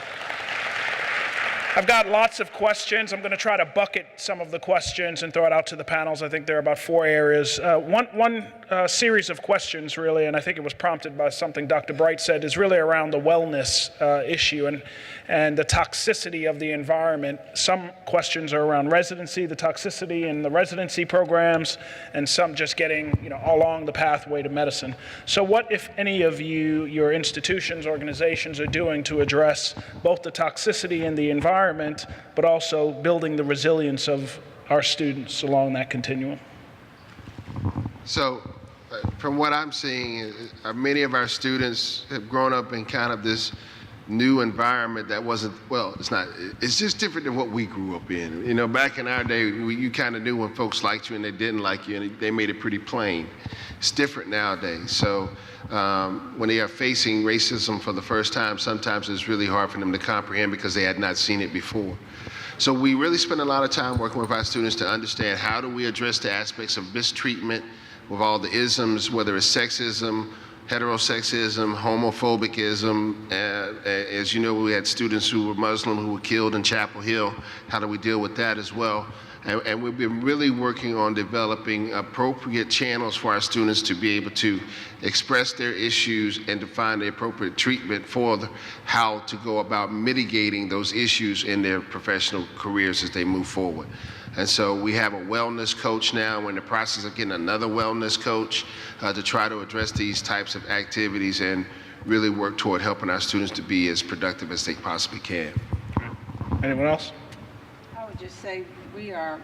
I've got lots of questions. I'm going to try to bucket some of the questions and throw it out to the panels. I think there are about 4 areas. One series of questions, really, and I think it was prompted by something Dr. Bright said, is really around the wellness issue and the toxicity of the environment. Some questions are around residency, the toxicity in the residency programs, and some just getting along the pathway to medicine. So what, if any of you, your institutions, organizations, are doing to address both the toxicity in the environment, but also building the resilience of our students along that continuum? So, from what I'm seeing, many of our students have grown up in kind of this new environment that wasn't, well, it's just different than what we grew up in. Back in our day, you kind of knew when folks liked you and they didn't like you, and they made it pretty plain. It's different nowadays. So when they are facing racism for the first time, sometimes it's really hard for them to comprehend because they had not seen it before. So we really spend a lot of time working with our students to understand how do we address the aspects of mistreatment with all the isms, whether it's sexism, heterosexism, homophobicism. As you know, we had students who were Muslim who were killed in Chapel Hill. How do we deal with that as well? And we've been really working on developing appropriate channels for our students to be able to express their issues and to find the appropriate treatment for how to go about mitigating those issues in their professional careers as they move forward. And so we have a wellness coach now. We're in the process of getting another wellness coach to try to address these types of activities and really work toward helping our students to be as productive as they possibly can. Anyone else? I would just say we are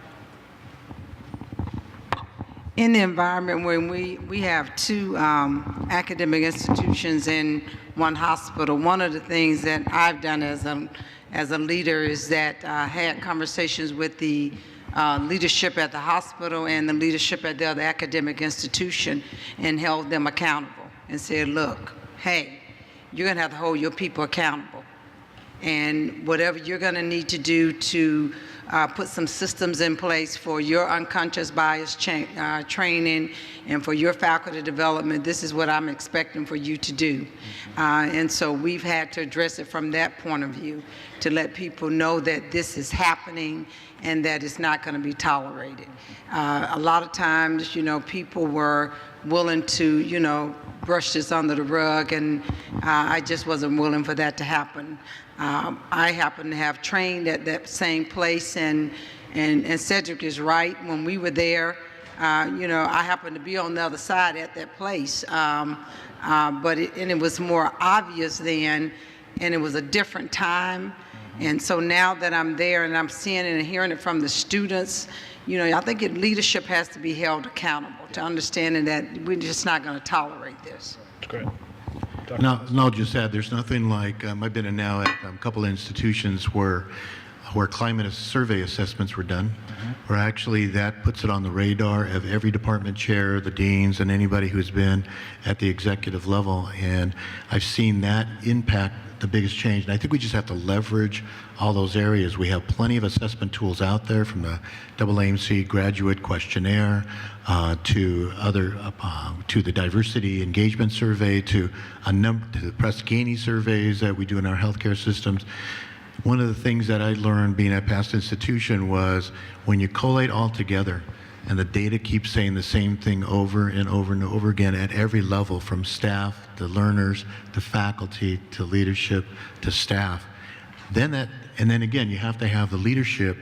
in the environment where we have 2 academic institutions and 1 hospital. One of the things that I've done as a leader is that I had conversations with the leadership at the hospital and the leadership at the other academic institution and held them accountable and said, look, hey, you're going to have to hold your people accountable. And whatever you're going to need to do to put some systems in place for your unconscious bias training and for your faculty development. This is what I'm expecting for you to do. And so we've had to address it from that point of view to let people know that this is happening and that it's not going to be tolerated. A lot of times, people were willing to, brush this under the rug, and I just wasn't willing for that to happen. I happen to have trained at that same place, and Cedric is right. When we were there, I happened to be on the other side at that place, but it was more obvious then, and it was a different time. And so now that I'm there and I'm seeing and hearing it from the students, I think leadership has to be held accountable to understanding that we're just not going to tolerate this. That's great. Now, and I'll just add, there's nothing like, I've been in now at a couple of institutions where climate survey assessments were done, where actually that puts it on the radar of every department chair, the deans, and anybody who's been at the executive level. And I've seen that impact the biggest change. And I think we just have to leverage all those areas. We have plenty of assessment tools out there, from the AAMC graduate questionnaire to the diversity engagement survey, to the Press-Ganey surveys that we do in our healthcare systems. One of the things that I learned being at past institution was when you collate all together and the data keeps saying the same thing over and over and over again at every level, from staff to learners to faculty to leadership to staff, then again you have to have the leadership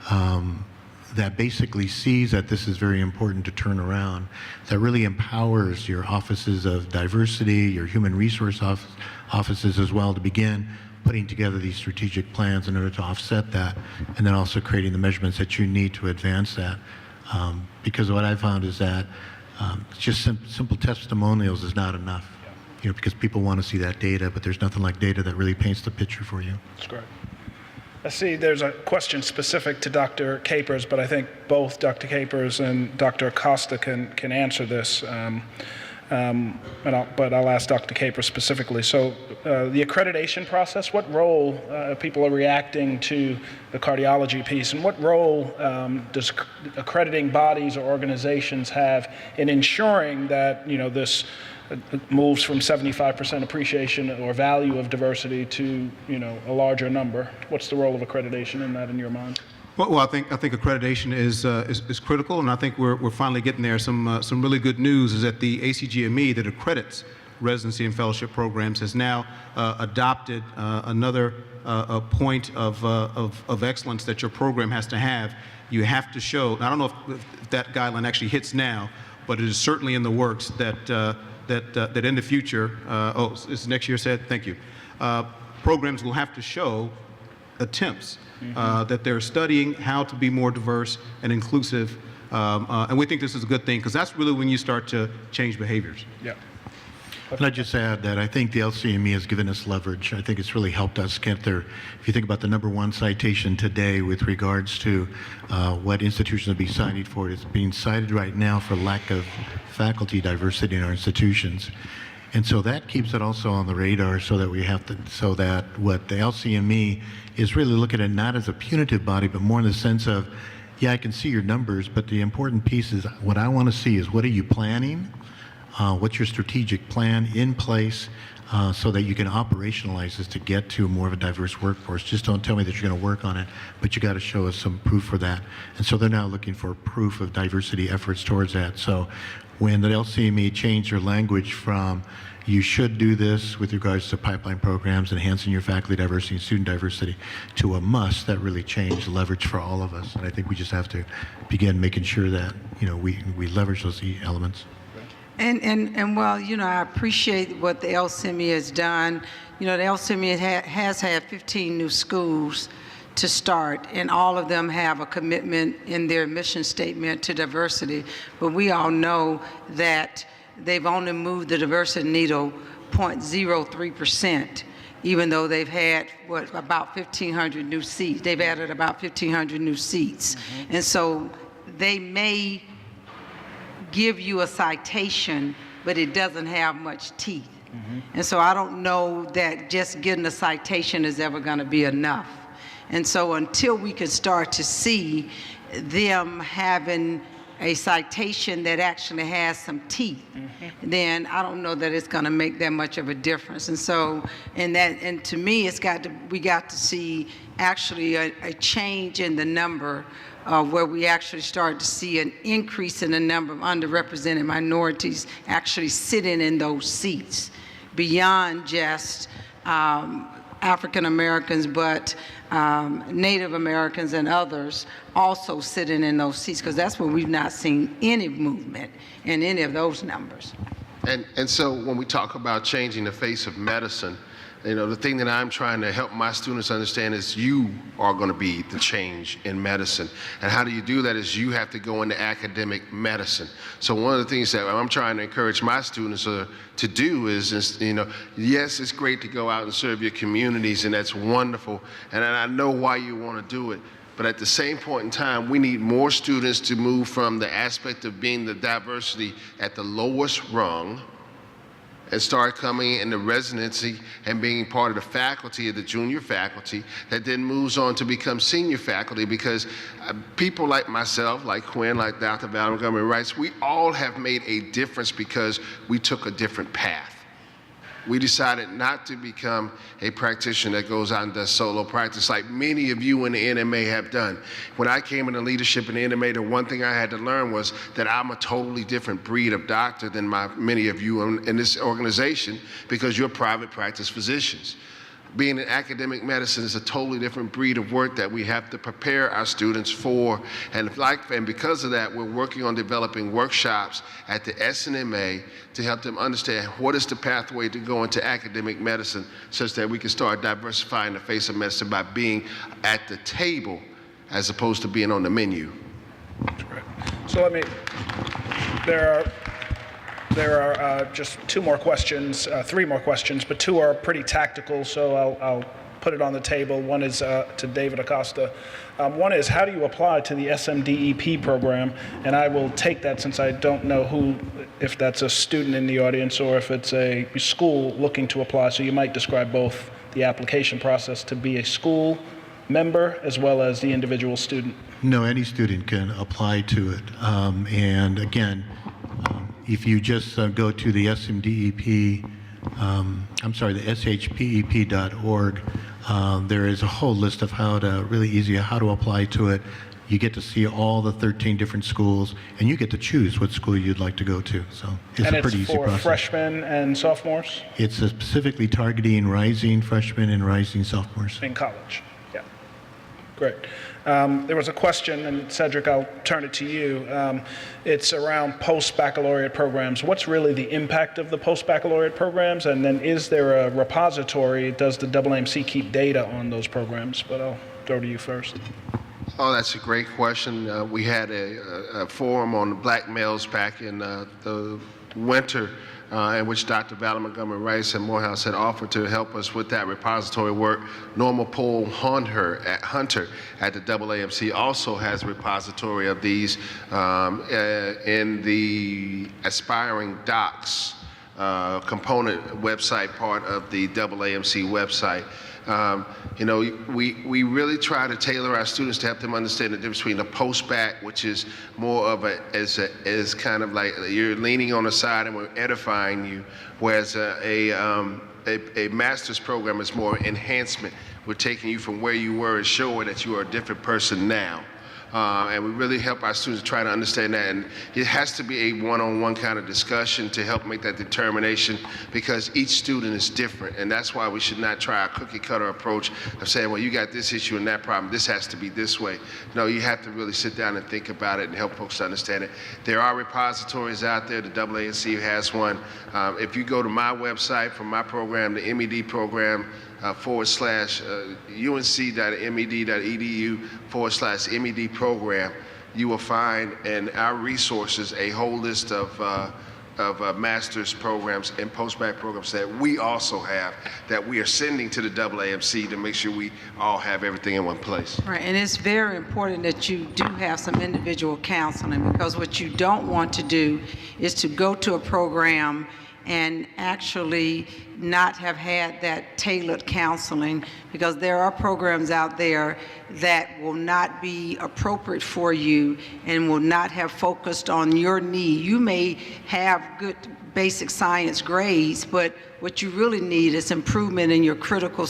that basically sees that this is very important to turn around, that really empowers your offices of diversity, your human resource offices as well, to begin putting together these strategic plans in order to offset that, and then also creating the measurements that you need to advance that. Because what I found is that just simple testimonials is not enough, because people want to see that data, but there's nothing like data that really paints the picture for you. That's great. I see there's a question specific to Dr. Capers, but I think both Dr. Capers and Dr. Acosta can answer this. But I'll ask Dr. Capers specifically. So the accreditation process, what role people are reacting to the cardiology piece, and what role does accrediting bodies or organizations have in ensuring that this moves from 75% appreciation or value of diversity to a larger number? What's the role of accreditation in that, in your mind? Well, I think accreditation is critical, and I think we're finally getting there. Some really good news is that the ACGME that accredits residency and fellowship programs has now adopted another point of excellence that your program has to have. You have to show. I don't know if that guideline actually hits now, but it is certainly in the works that in the future. Is next year said? Thank you. Programs will have to show attempts. That they're studying how to be more diverse and inclusive, and we think this is a good thing, because that's really when you start to change behaviors. Yeah. And I'd just add that I think the LCME has given us leverage. I think it's really helped us get there. If you think about the #1 citation today with regards to what institutions are being cited for, it's being cited right now for lack of faculty diversity in our institutions. And so that keeps it also on the radar, so that what the LCME is really looking at, not as a punitive body, but more in the sense of, yeah, I can see your numbers, but the important piece is, what I want to see is, what are you planning? What's your strategic plan in place so that you can operationalize this to get to more of a diverse workforce? Just don't tell me that you're going to work on it, but you got to show us some proof for that. And so they're now looking for proof of diversity efforts towards that. So when the LCME changed their language from you should do this with regards to pipeline programs, enhancing your faculty diversity and student diversity, to a must, that really changed the leverage for all of us. And I think we just have to begin making sure that we leverage those elements. And well, I appreciate what the LCME has done. The LCME has had 15 new schools to start, and all of them have a commitment in their mission statement to diversity. But we all know that they've only moved the diversity needle 0.03%, even though they've had, about 1,500 new seats. They've added about 1,500 new seats. And so they may give you a citation, but it doesn't have much teeth. And so I don't know that just getting a citation is ever going to be enough. And so until we can start to see them having a citation that actually has some teeth, then I don't know that it's going to make that much of a difference. And so, and to me, we got to see actually a change in the number where we actually start to see an increase in the number of underrepresented minorities actually sitting in those seats beyond just African Americans, but Native Americans and others also sitting in those seats, because that's where we've not seen any movement in any of those numbers. And so when we talk about changing the face of medicine, the thing that I'm trying to help my students understand is you are going to be the change in medicine. And how do you do that is you have to go into academic medicine. So one of the things that I'm trying to encourage my students to do is, yes, it's great to go out and serve your communities, and that's wonderful. And I know why you want to do it. But at the same point in time, we need more students to move from the aspect of being the diversity at the lowest rung and start coming into residency and being part of the faculty, of the junior faculty, that then moves on to become senior faculty, because people like myself, like Quinn, like Dr. Val Montgomery Rice, we all have made a difference because we took a different path. We decided not to become a practitioner that goes out and does solo practice like many of you in the NMA have done. When I came into leadership in the NMA, the one thing I had to learn was that I'm a totally different breed of doctor than many of you in this organization, because you're private practice physicians. Being in academic medicine is a totally different breed of work that we have to prepare our students for. And because of that, we're working on developing workshops at the SNMA to help them understand what is the pathway to go into academic medicine, such that we can start diversifying the face of medicine by being at the table as opposed to being on the menu. That's great. So there are just two more questions, three more questions, but two are pretty tactical, so I'll put it on the table. One is to David Acosta. One is, how do you apply to the SMDEP program? And I will take that, since I don't know if that's a student in the audience or if it's a school looking to apply. So you might describe both the application process to be a school member as well as the individual student. No, any student can apply to it. And again, if you just go to the SMDEP, the shpep.org, there is a whole list of how to apply to it. You get to see all the 13 different schools, and you get to choose what school you'd like to go to. So it's a pretty easy process. And it's for freshmen and sophomores? It's specifically targeting rising freshmen and rising sophomores. In college, yeah. Great. There was a question, and Cedric, I'll turn it to you. It's around post-baccalaureate programs. What's really the impact of the post-baccalaureate programs? And then is there a repository? Does the AAMC keep data on those programs? But I'll throw to you first. Oh, that's a great question. We had a forum on black males back in the winter, in which Dr. Val Montgomery Rice and Morehouse had offered to help us with that repository work. Norma Pohl Hunter at the AAMC also has a repository of these in the Aspiring Docs component website, part of the AAMC website. We really try to tailor our students to help them understand the difference between a post-bac, which is more of is kind of like you're leaning on the side and we're edifying you, whereas a master's program is more enhancement. We're taking you from where you were and showing that you are a different person now. And we really help our students try to understand that. And it has to be a one-on-one kind of discussion to help make that determination, because each student is different. And that's why we should not try a cookie-cutter approach of saying, well, you got this issue and that problem, this has to be this way. No, you have to really sit down and think about it and help folks understand it. There are repositories out there. The AANC has one. If you go to my website for my program, the MED program, unc.med.edu/MED program, you will find in our resources a whole list of master's programs and post-bac programs that we also have, that we are sending to the AAMC to make sure we all have everything in one place. Right, and it's very important that you do have some individual counseling, because what you don't want to do is to go to a program and actually not have had that tailored counseling, because there are programs out there that will not be appropriate for you and will not have focused on your need. You may have good basic science grades, but what you really need is improvement in your critical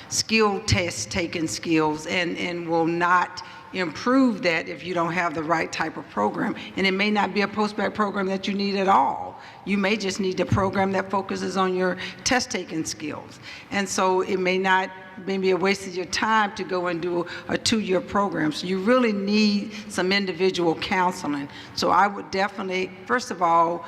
skill test taking skills, and will not improve that if you don't have the right type of program. And it may not be a post-bac program that you need at all. You may just need a program that focuses on your test-taking skills. And so it may not maybe a waste of your time to go and do a 2-year program. So you really need some individual counseling. So I would definitely, first of all,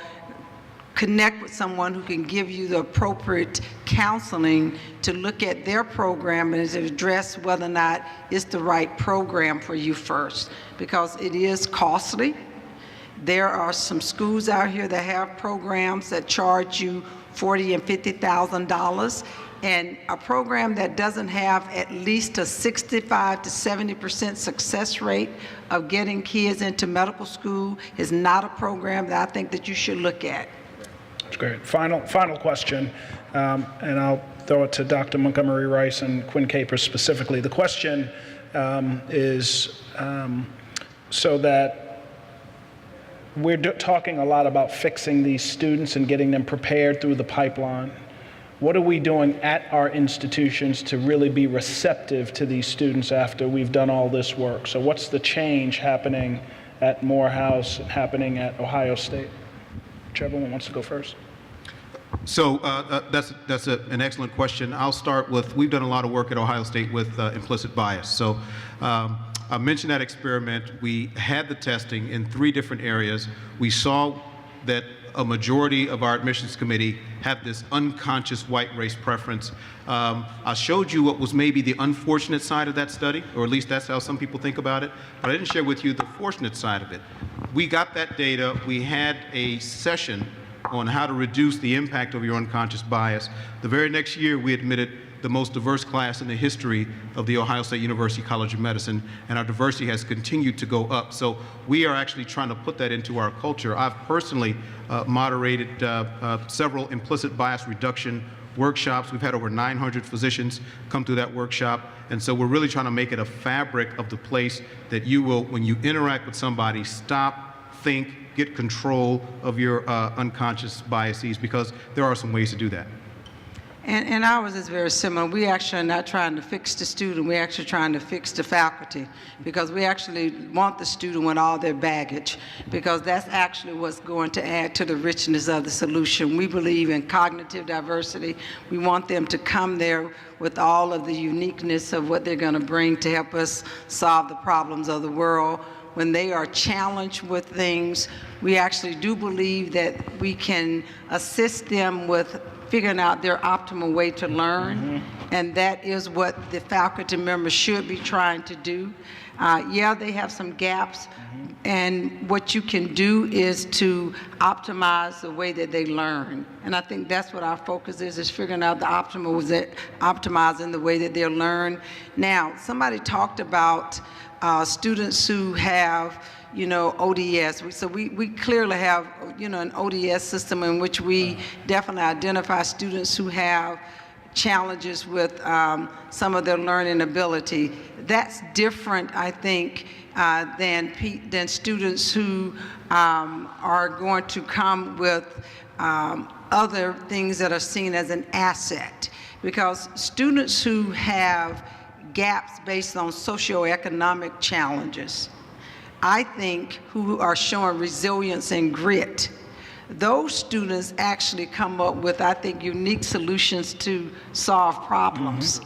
connect with someone who can give you the appropriate counseling to look at their program and to address whether or not it's the right program for you first, because it is costly. There are some schools out here that have programs that charge you $40,000 and $50,000, and a program that doesn't have at least a 65 to 70% success rate of getting kids into medical school is not a program that I think that you should look at. That's great. Final question, and I'll throw it to Dr. Montgomery Rice and Quinn Capers specifically. The question is so that we're talking a lot about fixing these students and getting them prepared through the pipeline. What are we doing at our institutions to really be receptive to these students after we've done all this work? So what's the change happening at Morehouse, happening at Ohio State? Whichever one wants to go first. So that's an excellent question. I'll start with, we've done a lot of work at Ohio State with implicit bias. So I mentioned that experiment. We had the testing in 3 different areas. We saw that a majority of our admissions committee have this unconscious white race preference. I showed you what was maybe the unfortunate side of that study, or at least that's how some people think about it, but I didn't share with you the fortunate side of it. We got that data. We had a session on how to reduce the impact of your unconscious bias. The very next year, we admitted the most diverse class in the history of the Ohio State University College of Medicine, and our diversity has continued to go up. So we are actually trying to put that into our culture. I've personally moderated several implicit bias reduction workshops. We've had over 900 physicians come through that workshop, and so we're really trying to make it a fabric of the place that you will, when you interact with somebody, stop, think, get control of your unconscious biases, because there are some ways to do that. And ours is very similar. We actually are not trying to fix the student. We're actually trying to fix the faculty, because we actually want the student with all their baggage, because that's actually what's going to add to the richness of the solution. We believe in cognitive diversity. We want them to come there with all of the uniqueness of what they're going to bring to help us solve the problems of the world. When they are challenged with things, we actually do believe that we can assist them with figuring out their optimal way to learn, and that is what the faculty members should be trying to do. Yeah, they have some gaps, and what you can do is to optimize the way that they learn. And I think that's what our focus is figuring out the optimizing the way that they learn. Now, somebody talked about students who have ODS. So we clearly have, an ODS system in which we definitely identify students who have challenges with some of their learning ability. That's different, I think, than students who are going to come with other things that are seen as an asset. Because students who have gaps based on socioeconomic challenges, I think, who are showing resilience and grit, those students actually come up with, I think, unique solutions to solve problems.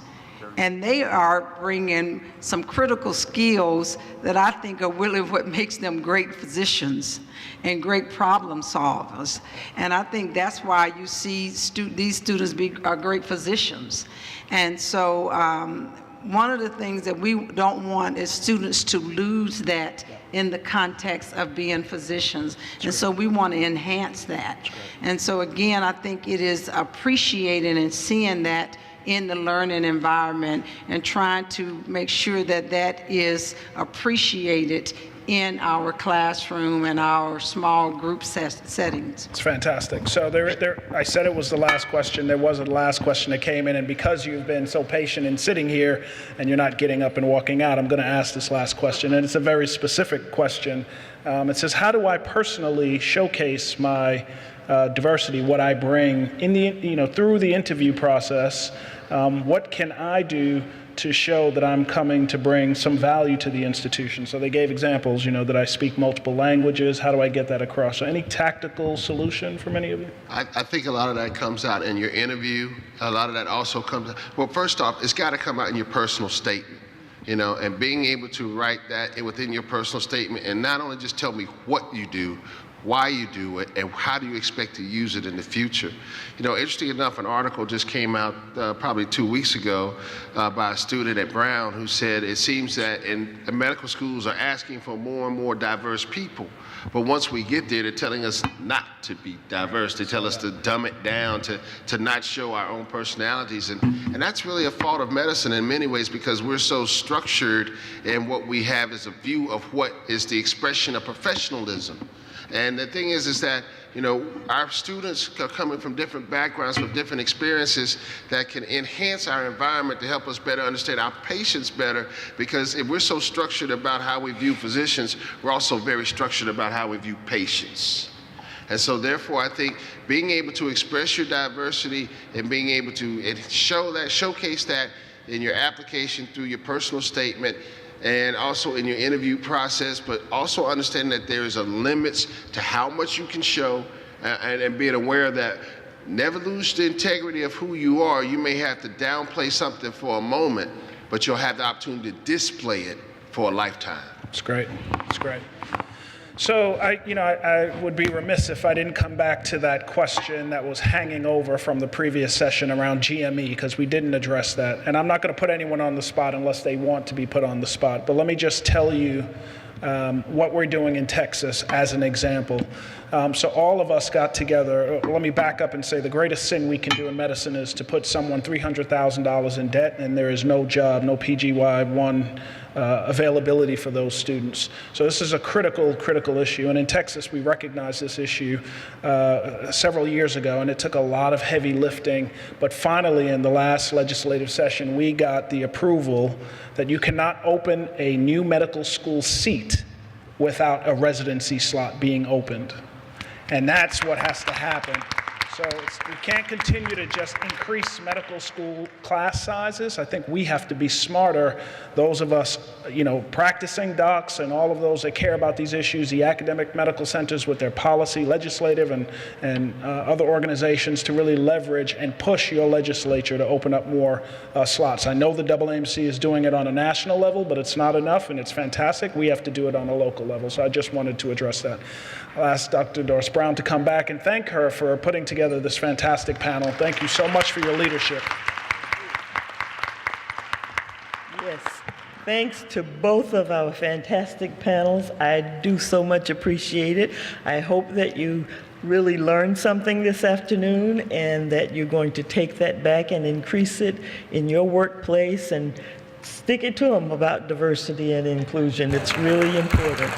And they are bringing some critical skills that I think are really what makes them great physicians and great problem solvers. And I think that's why you see these students are great physicians. And so one of the things that we don't want is students to lose that in the context of being physicians. And so we want to enhance that. And so again, I think it is appreciating and seeing that in the learning environment and trying to make sure that that is appreciated in our classroom and our small group settings. It's fantastic. So I said it was the last question. There was a last question that came in, and because you've been so patient in sitting here and you're not getting up and walking out, I'm going to ask this last question, and it's a very specific question. It says, how do I personally showcase my diversity, what I bring in the, through the interview process? What can I do to show that I'm coming to bring some value to the institution? So they gave examples, that I speak multiple languages. How do I get that across? So any tactical solution from any of you? I think a lot of that comes out in your interview. A lot of that also comes out. Well, first off, it's got to come out in your personal statement, and being able to write that within your personal statement and not only just tell me what you do, why you do it, and how do you expect to use it in the future. Interesting enough, an article just came out probably 2 weeks ago by a student at Brown who said it seems that in medical schools are asking for more and more diverse people. But once we get there, they're telling us not to be diverse. They tell us to dumb it down, to not show our own personalities. And that's really a fault of medicine in many ways, because we're so structured in what we have as a view of what is the expression of professionalism. And the thing is that, our students are coming from different backgrounds, with different experiences that can enhance our environment to help us better understand our patients better, because if we're so structured about how we view physicians, we're also very structured about how we view patients. And so therefore, I think being able to express your diversity and being able to showcase that in your application through your personal statement, and also in your interview process, but also understanding that there is a limits to how much you can show, and being aware that never lose the integrity of who you are. You may have to downplay something for a moment, but you'll have the opportunity to display it for a lifetime. It's great. It's great. So I would be remiss if I didn't come back to that question that was hanging over from the previous session around GME, because we didn't address that. And I'm not going to put anyone on the spot unless they want to be put on the spot. But let me just tell you what we're doing in Texas as an example. So all of us got together. Let me back up and say the greatest sin we can do in medicine is to put someone $300,000 in debt, and there is no job, no PGY-1 availability for those students. So this is a critical issue. And in Texas, we recognized this issue several years ago, and it took a lot of heavy lifting. But finally, in the last legislative session, we got the approval that you cannot open a new medical school seat without a residency slot being opened. And that's what has to happen. So we can't continue to just increase medical school class sizes. I think we have to be smarter, those of us, practicing docs and all of those that care about these issues, the academic medical centers with their policy, legislative and other organizations, to really leverage and push your legislature to open up more slots. I know the AAMC is doing it on a national level, but it's not enough, and it's fantastic. We have to do it on a local level. So I just wanted to address that. I'll ask Dr. Doris Brown to come back and thank her for putting together this fantastic panel. Thank you so much for your leadership. Yes, thanks to both of our fantastic panels. I do so much appreciate it. I hope that you really learned something this afternoon, and that you're going to take that back and increase it in your workplace and stick it to them about diversity and inclusion. It's really important.